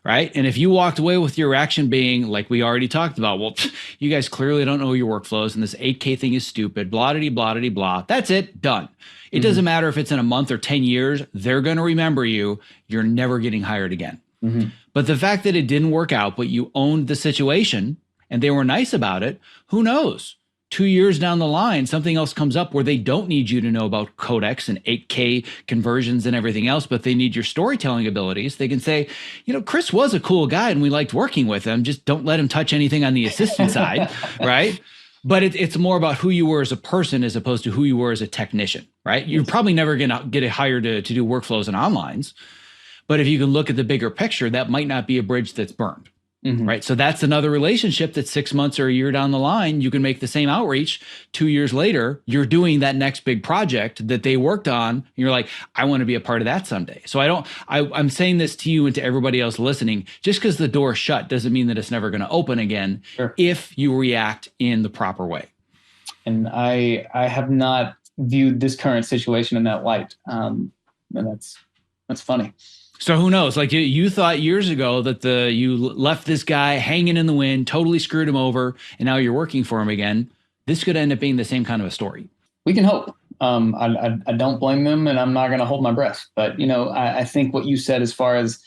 Right. And if you walked away with your reaction being like we already talked about, well, you guys clearly don't know your workflows and this 8K thing is stupid, blah, blah. That's it. Done. It doesn't matter if it's in a month or 10 years. They're going to remember you. You're never getting hired again. But the fact that it didn't work out, but you owned the situation and they were nice about it, who knows? 2 years down the line, something else comes up where they don't need you to know about codecs and 8K conversions and everything else, but they need your storytelling abilities. They can say, you know, Chris was a cool guy and we liked working with him. Just don't let him touch anything on the assistant side, right? But it's more about who you were as a person as opposed to who you were as a technician, right? You're probably never going to get hired to do workflows and onlines. But if you can look at the bigger picture, that might not be a bridge that's burned. Right. So that's another relationship that 6 months or a year down the line, you can make the same outreach. 2 years later, you're doing that next big project that they worked on. And you're like, I want to be a part of that someday. So I'm saying this to you and to everybody else listening, just because the door is shut doesn't mean that it's never going to open again if you react in the proper way.
And I have not viewed this current situation in that light. And that's funny.
So who knows? Like, you thought years ago that you left this guy hanging in the wind, totally screwed him over, and now you're working for him again. This could end up being the same kind of a story.
We can hope. I don't blame them, and I'm not going to hold my breath. But, you know, I think what you said as far as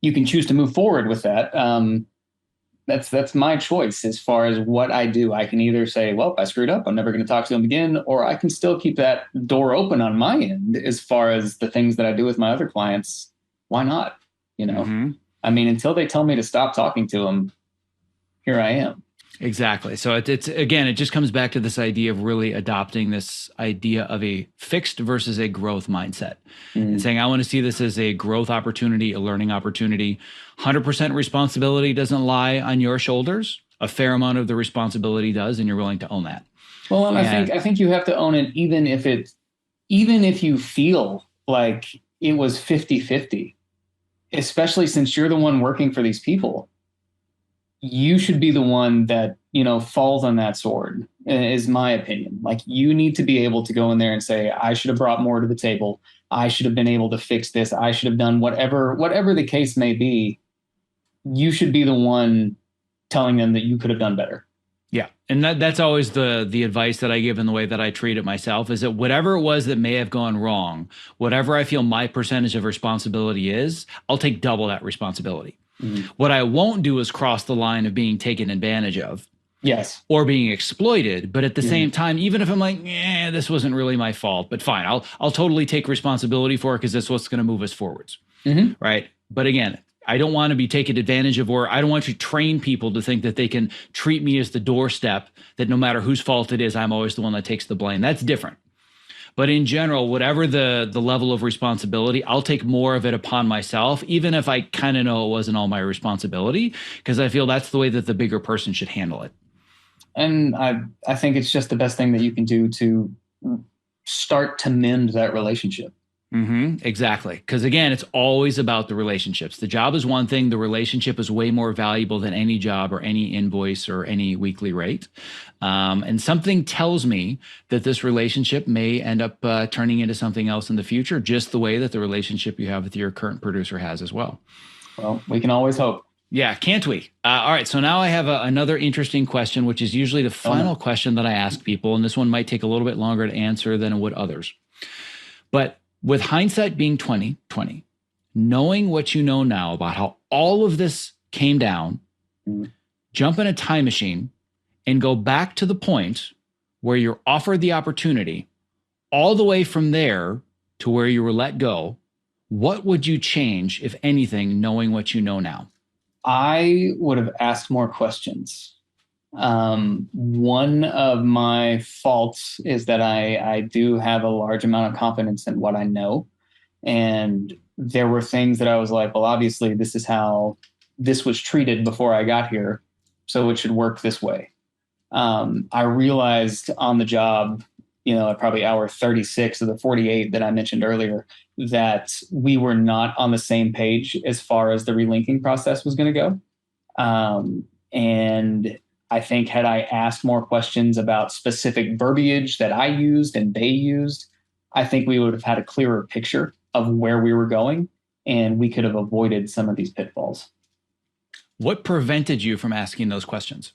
you can choose to move forward with that, that's my choice as far as what I do. I can either say, well, I screwed up, I'm never going to talk to them again, or I can still keep that door open on my end as far as the things that I do with my other clients. Why not? You know, I mean, until they tell me to stop talking to them, here I am.
Exactly. So it's again, it just comes back to this idea of really adopting this idea of a fixed versus a growth mindset and saying, I want to see this as a growth opportunity, a learning opportunity. 100% responsibility doesn't lie on your shoulders. A fair amount of the responsibility does, and you're willing to own that.
Well, and I think you have to own it, even if you feel like it was 50-50. Especially since you're the one working for these people, you should be the one that, you know, falls on that sword, is my opinion. Like, you need to be able to go in there and say, I should have brought more to the table. I should have been able to fix this. I should have done whatever the case may be. You should be the one telling them that you could have done better.
Yeah. And that's always the advice that I give in the way that I treat it myself, is that whatever it was that may have gone wrong, whatever I feel my percentage of responsibility is, I'll take double that responsibility. What I won't do is cross the line of being taken advantage of.
Yes.
Or being exploited. But at the same time, even if I'm like, this wasn't really my fault, but fine, I'll totally take responsibility for it because that's what's going to move us forwards. Right. But again, I don't want to be taken advantage of, or I don't want to train people to think that they can treat me as the doorstep, that no matter whose fault it is, I'm always the one that takes the blame. That's different. But in general, whatever the level of responsibility, I'll take more of it upon myself, even if I kind of know it wasn't all my responsibility, because I feel that's the way that the bigger person should handle it.
And I think it's just the best thing that you can do to start to mend that relationship.
Exactly. Because again, it's always about the relationships. The job is one thing. The relationship is way more valuable than any job or any invoice or any weekly rate. And something tells me that this relationship may end up turning into something else in the future, just the way that the relationship you have with your current producer has as well.
Well, we can always hope.
Yeah, can't we? All right. So now I have another interesting question, which is usually the final question that I ask people. And this one might take a little bit longer to answer than it would others. But with hindsight being 2020, knowing what you know now about how all of this came down, jump in a time machine and go back to the point where you're offered the opportunity, all the way from there to where you were let go, what would you change, if anything, knowing what you know now?
I would have asked more questions. One of my faults is that I do have a large amount of confidence in what I know. And there were things that I was like, well, obviously this is how this was treated before I got here, so it should work this way. I realized on the job, at probably hour 36 of the 48 that I mentioned earlier, that we were not on the same page as far as the relinking process was going to go. And I think had I asked more questions about specific verbiage that I used and they used, I think we would have had a clearer picture of where we were going, and we could have avoided some of these pitfalls.
What prevented you from asking those questions?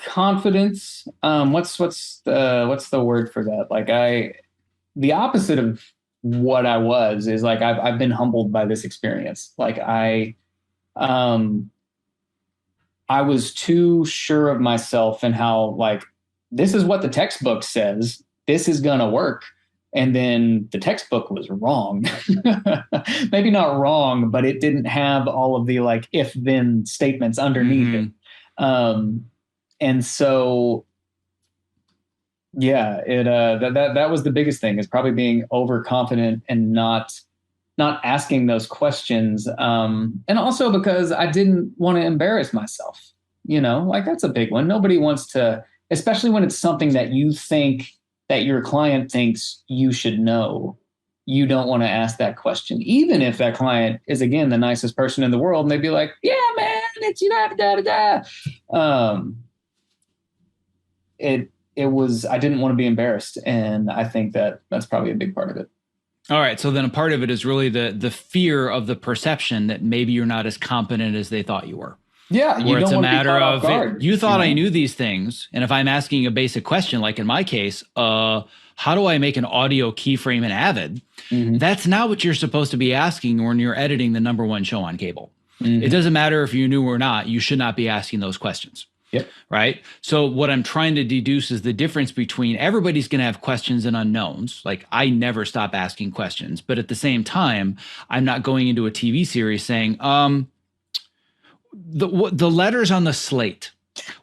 Confidence. What's the word for that? Like the opposite of what I was is like, I've been humbled by this experience. Like I was too sure of myself and how, like, this is what the textbook says, this is going to work. And then the textbook was wrong. Maybe not wrong, but it didn't have all of the like if then statements underneath it. And so, yeah, that was the biggest thing, is probably being overconfident and not asking those questions. And also because I didn't want to embarrass myself, like that's a big one. Nobody wants to, especially when it's something that you think that your client thinks you should know. You don't want to ask that question, even if that client is, again, the nicest person in the world. And they'd be like, yeah, man, it's I didn't want to be embarrassed. And I think that that's probably a big part of it.
All right. So then a part of it is really the fear of the perception that maybe you're not as competent as they thought you were.
Yeah.
Where it's a matter of, you thought I knew these things. And if I'm asking a basic question, like in my case, how do I make an audio keyframe in Avid? That's not what you're supposed to be asking when you're editing the #1 show on cable. It doesn't matter if you knew or not. You should not be asking those questions.
Yep.
Right. So what I'm trying to deduce is the difference between, everybody's going to have questions and unknowns. Like, I never stop asking questions, but at the same time, I'm not going into a TV series saying, the letters on the slate,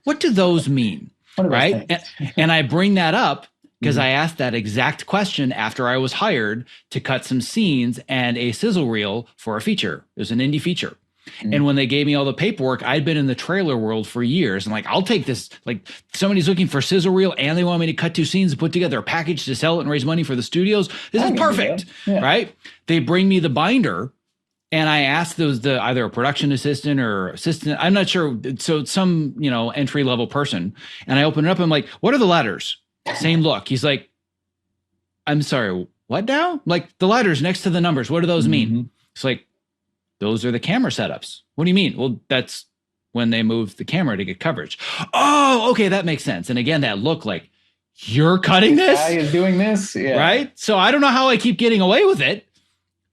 what do those mean? Right. And I bring that up because I asked that exact question after I was hired to cut some scenes and a sizzle reel for a feature. It was an indie feature. And when they gave me all the paperwork, I'd been in the trailer world for years. And like, I'll take this, like, somebody's looking for sizzle reel and they want me to cut 2 scenes and put together a package to sell it and raise money for the studios. This is perfect. Yeah. Right. They bring me the binder and I asked either a production assistant or assistant, I'm not sure. So some, entry level person, and I open it up. I'm like, what are the letters? Same look. He's like, I'm sorry, what now? Like, the letters next to the numbers. What do those mean? It's like, those are the camera setups. What do you mean? Well, that's when they move the camera to get coverage. Oh, okay, that makes sense. And again, that look like, you're cutting this?
Guy is doing this? Yeah.
Right? So I don't know how I keep getting away with it.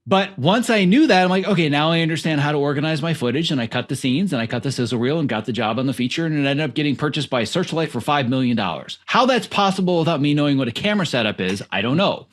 But once I knew that, I'm like, okay, now I understand how to organize my footage. And I cut the scenes and I cut the sizzle reel and got the job on the feature. And it ended up getting purchased by Searchlight for $5 million. How that's possible without me knowing what a camera setup is, I don't know.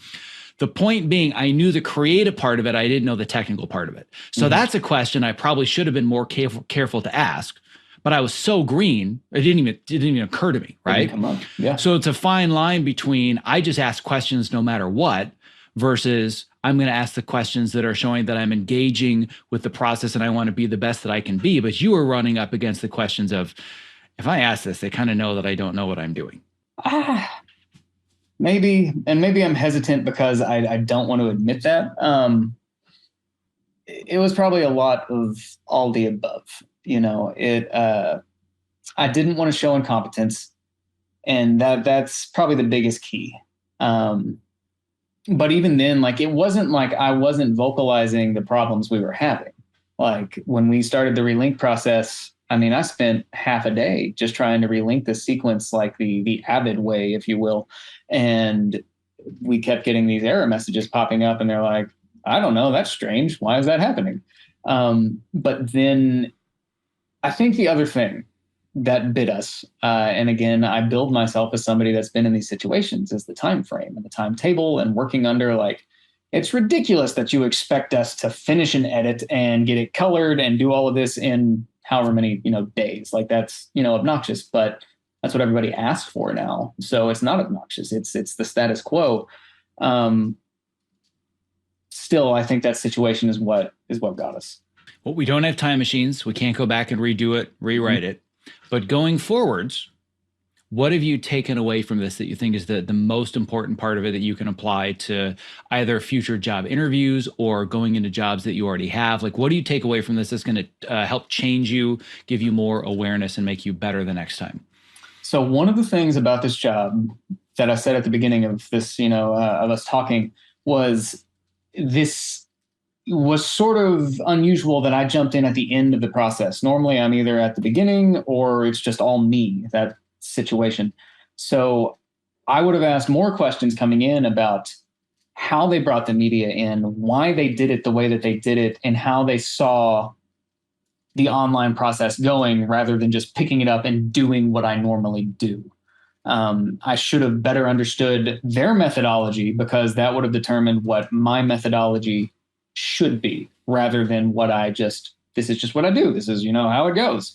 The point being, I knew the creative part of it. I didn't know the technical part of it. So that's a question I probably should have been more careful to ask. But I was so green, it didn't even occur to me, right?
Yeah.
So it's a fine line between I just ask questions no matter what versus I'm going to ask the questions that are showing that I'm engaging with the process and I want to be the best that I can be. But you are running up against the questions of, if I ask this, they kind of know that I don't know what I'm doing.
Maybe I'm hesitant because I don't want to admit that. It was probably a lot of all the above. I didn't want to show incompetence, and that's probably the biggest key. But even then, like, it wasn't like I wasn't vocalizing the problems we were having. Like, when we started the relink process, I mean, I spent half a day just trying to relink the sequence like the Avid way, if you will. And we kept getting these error messages popping up, and they're like, I don't know, that's strange. Why is that happening? But then I think the other thing that bit us, and again, I build myself as somebody that's been in these situations, is the time frame and the timetable and working under, like, it's ridiculous that you expect us to finish an edit and get it colored and do all of this in however many, days. Like, that's, obnoxious, but that's what everybody asks for now. So it's not obnoxious. It's the status quo. Still, I think that situation is what got us.
Well, we don't have time machines. We can't go back and redo it, rewrite it. But going forwards, what have you taken away from this that you think is the most important part of it that you can apply to either future job interviews or going into jobs that you already have? Like, what do you take away from this that's going to help change you, give you more awareness, and make you better the next time?
So one of the things about this job that I said at the beginning of this, of us talking, was this was sort of unusual that I jumped in at the end of the process. Normally I'm either at the beginning or it's just all me, that situation. So I would have asked more questions coming in about how they brought the media in, why they did it the way that they did it, and how they saw the online process going rather than just picking it up and doing what I normally do. I should have better understood their methodology, because that would have determined what my methodology should be, rather than this is just what I do. This is, how it goes.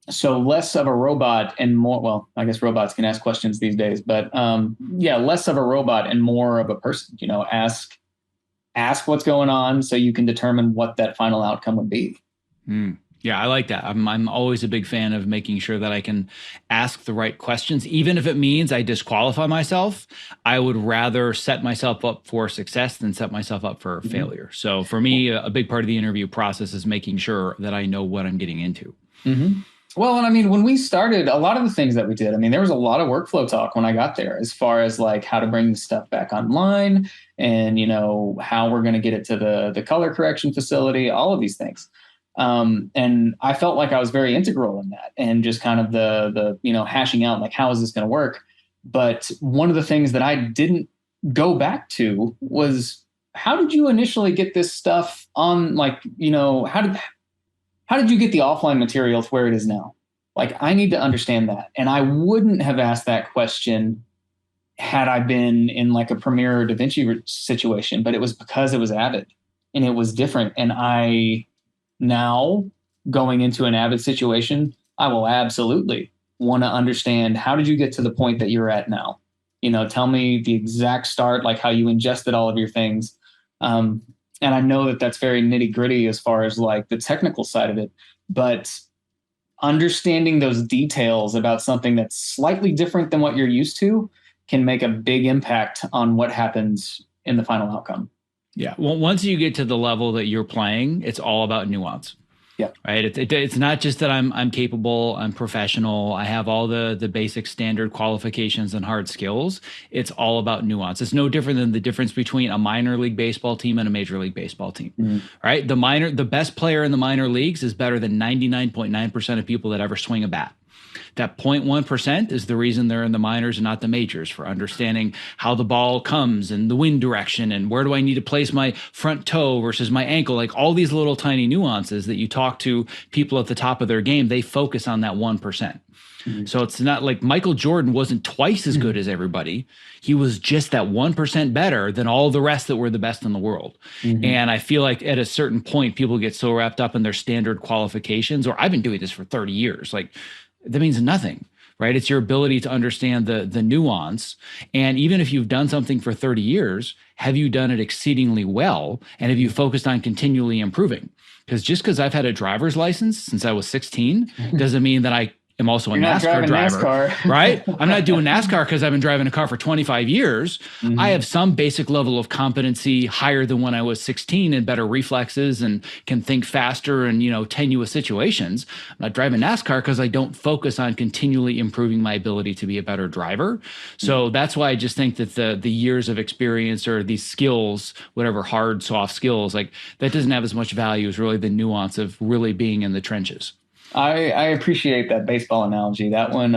So less of a robot and more, well, I guess robots can ask questions these days, but less of a robot and more of a person. Ask what's going on so you can determine what that final outcome would be.
Yeah, I like that. I'm always a big fan of making sure that I can ask the right questions, even if it means I disqualify myself. I would rather set myself up for success than set myself up for failure. So for me, a big part of the interview process is making sure that I know what I'm getting into.
Well, and I mean, when we started, a lot of the things that we did, I mean, there was a lot of workflow talk when I got there, as far as like how to bring the stuff back online and, how we're going to get it to the color correction facility, all of these things. And I felt like I was very integral in that, and just kind of the hashing out, like, how is this going to work? But one of the things that I didn't go back to was, how did you initially get this stuff on, like, how did you get the offline material to where it is now? Like, I need to understand that. And I wouldn't have asked that question had I been in like a Premiere or DaVinci situation, but it was because it was Avid and it was different. And I now, going into an Avid situation, I will absolutely want to understand, how did you get to the point that you're at now? Tell me the exact start, like how you ingested all of your things. And I know that that's very nitty gritty as far as like the technical side of it, but understanding those details about something that's slightly different than what you're used to can make a big impact on what happens in the final outcome.
Yeah. Well, once you get to the level that you're playing, it's all about nuance.
Yeah.
Right. It's not just that I'm capable, I'm professional, I have all the basic standard qualifications and hard skills. It's all about nuance. It's no different than the difference between a minor league baseball team and a major league baseball team. Right. The best player in the minor leagues is better than 99.9% of people that ever swing a bat. That 0.1% is the reason they're in the minors and not the majors, for understanding how the ball comes and the wind direction and where do I need to place my front toe versus my ankle. Like all these little tiny nuances that you talk to people at the top of their game, they focus on that 1%. So it's not like Michael Jordan wasn't twice as good as everybody. He was just that 1% better than all the rest that were the best in the world. And I feel like at a certain point, people get so wrapped up in their standard qualifications, or I've been doing this for 30 years. Like that means nothing, right? It's your ability to understand the nuance. And even if you've done something for 30 years, have you done it exceedingly well? And have you focused on continually improving? Because just because I've had a driver's license since I was 16 doesn't mean that I am also a NASCAR driver,
NASCAR.
right? I'm not doing NASCAR because I've been driving a car for 25 years. I have some basic level of competency higher than when I was 16 and better reflexes and can think faster in, tenuous situations. I'm not driving NASCAR because I don't focus on continually improving my ability to be a better driver. So that's why I just think that the years of experience or these skills, whatever hard, soft skills, like that doesn't have as much value as really the nuance of really being in the trenches.
I appreciate that baseball analogy. That one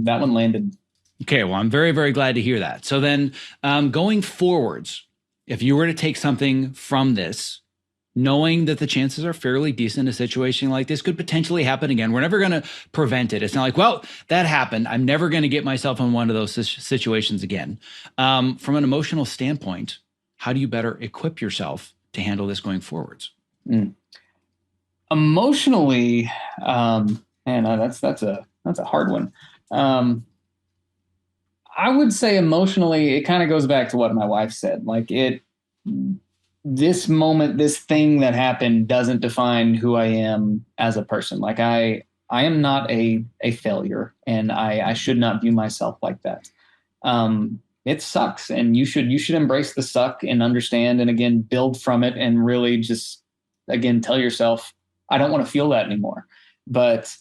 landed.
Okay, well, I'm very, very glad to hear that. So then going forwards, if you were to take something from this, knowing that the chances are fairly decent a situation like this could potentially happen again, we're never going to prevent it. It's not like, well, that happened, I'm never going to get myself in one of those situations again. From an emotional standpoint, how do you better equip yourself to handle this going forwards?
Emotionally, that's a hard one. I would say emotionally, it kind of goes back to what my wife said. Like this moment, this thing that happened doesn't define who I am as a person. Like I am not a failure, and I should not view myself like that. It sucks, and you should embrace the suck and understand, and again, build from it, and really just, again, tell yourself, I don't want to feel that anymore. But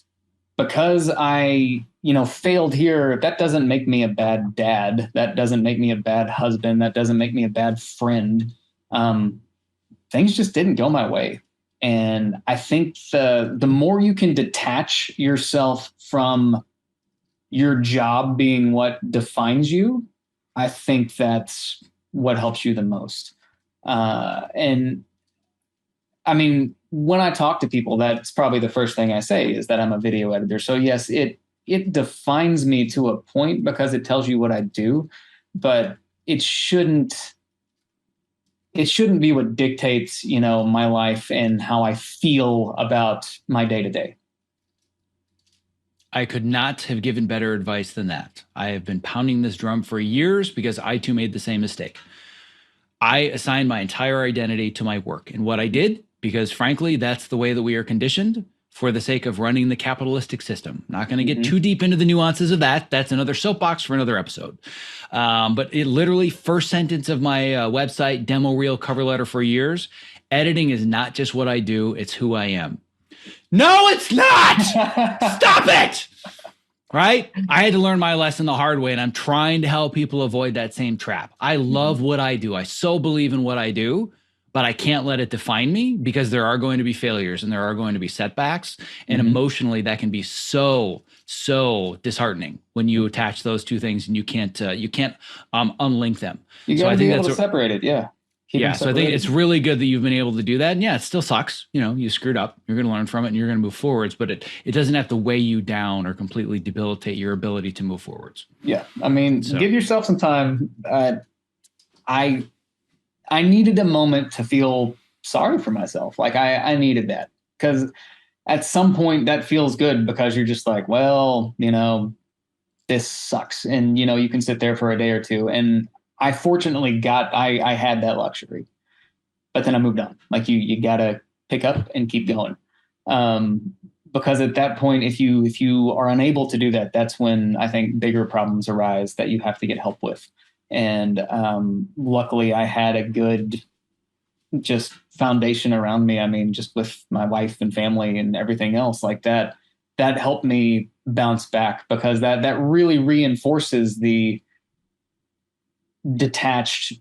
because I, failed here, that doesn't make me a bad dad. That doesn't make me a bad husband. That doesn't make me a bad friend. Things just didn't go my way. And I think the more you can detach yourself from your job being what defines you, I think that's what helps you the most. And I mean, when I talk to people, that's probably the first thing I say is that I'm a video editor. So yes, it defines me to a point because it tells you what I do, but it shouldn't be what dictates, my life and how I feel about my day to day.
I could not have given better advice than that. I have been pounding this drum for years because I too made the same mistake. I assigned my entire identity to my work and what I did, because frankly, that's the way that we are conditioned for the sake of running the capitalistic system. Not going to get too deep into the nuances of that. That's another soapbox for another episode. But it literally, first sentence of my website, demo reel, cover letter for years, editing is not just what I do, it's who I am. No, it's not! Stop it! Right? I had to learn my lesson the hard way, and I'm trying to help people avoid that same trap. I love what I do. I so believe in what I do, but I can't let it define me, because there are going to be failures and there are going to be setbacks. And emotionally, that can be so disheartening when you attach those two things and you can't unlink them.
You got to be able to separate it. Yeah.
So I think it's really good that you've been able to do that. And yeah, it still sucks. You screwed up. You're going to learn from it and you're going to move forwards, but it doesn't have to weigh you down or completely debilitate your ability to move forwards.
Yeah. I mean, give yourself some time. I needed a moment to feel sorry for myself. Like I needed that, because at some point that feels good, because you're just like, well, this sucks. And, you can sit there for a day or two. And I fortunately I had that luxury, but then I moved on. Like you got to pick up and keep going. Because at that point, if you are unable to do that, that's when I think bigger problems arise that you have to get help with. And luckily I had a good just foundation around me. I mean, just with my wife and family and everything else like that, that helped me bounce back, because that really reinforces the detached,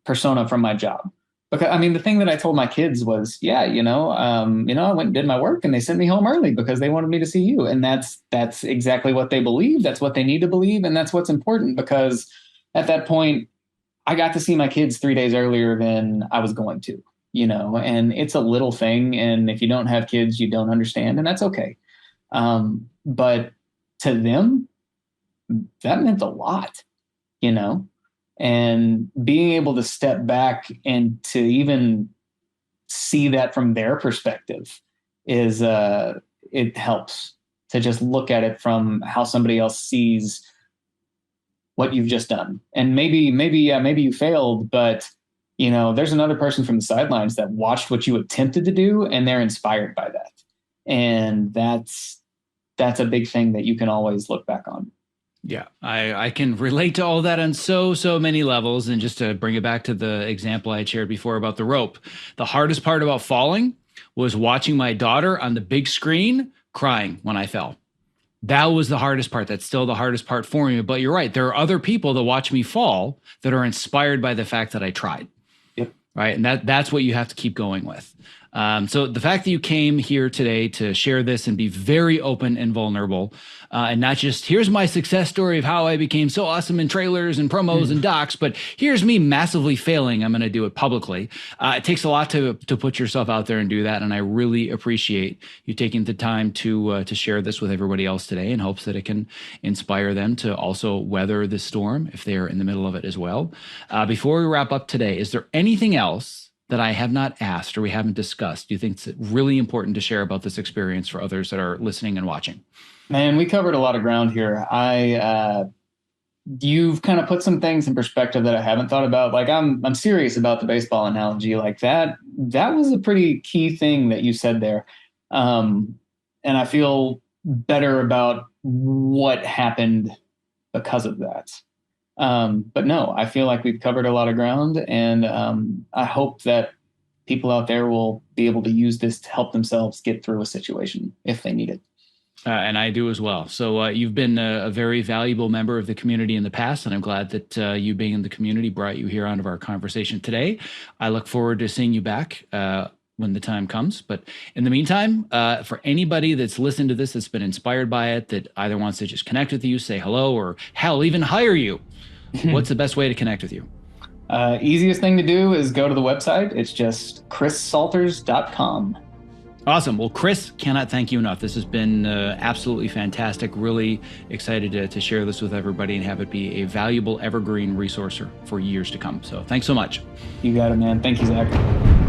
persona from my job. Because I mean, the thing that I told my kids was, yeah, I went and did my work, and they sent me home early because they wanted me to see you, and that's exactly what they believe. That's what they need to believe, and that's what's important. Because at that point, I got to see my kids 3 days earlier than I was going to, and it's a little thing. And if you don't have kids, you don't understand, and that's okay. But to them, that meant a lot, you know, and being able to step back and to even see that from their perspective is, it helps to just look at it from how somebody else sees what you've just done. And maybe you failed, but there's another person from the sidelines that watched what you attempted to do, and they're inspired by that. And that's a big thing that you can always look back on.
Yeah, I can relate to all that on so many levels. And just to bring it back to the example I had shared before about the rope, the hardest part about falling was watching my daughter on the big screen crying when I fell. That was the hardest part. That's still the hardest part for me. But you're right. There are other people that watch me fall that are inspired by the fact that I tried.
Yep.
Right. And that's what you have to keep going with. So the fact that you came here today to share this and be very open and vulnerable, and not just here's my success story of how I became so awesome in trailers and promos and docs, but here's me massively failing. I'm going to do it publicly. It takes a lot to put yourself out there and do that. And I really appreciate you taking the time to share this with everybody else today, in hopes that it can inspire them to also weather the storm if they are in the middle of it as well. Before we wrap up today, is there anything else that I have not asked or we haven't discussed do you think it's really important to share about this experience for others that are listening and watching?
Man, we covered a lot of ground here. You've kind of put some things in perspective that I haven't thought about. Like I'm serious about the baseball analogy. Like that was a pretty key thing that you said there. And I feel better about what happened because of that. But no, I feel like we've covered a lot of ground, and I hope that people out there will be able to use this to help themselves get through a situation if they need it.
And I do as well. So you've been a very valuable member of the community in the past, and I'm glad that you being in the community brought you here onto our conversation today. I look forward to seeing you back when the time comes. But in the meantime, for anybody that's listened to this, that's been inspired by it, that either wants to just connect with you, say hello, or hell, even hire you, what's the best way to connect with you?
Easiest thing to do is go to the website. It's just chrissalters.com.
Awesome. Well, Chris, cannot thank you enough. This has been absolutely fantastic. Really excited to share this with everybody and have it be a valuable evergreen resource for years to come. So thanks so much.
You got it, man. Thank you, Zach.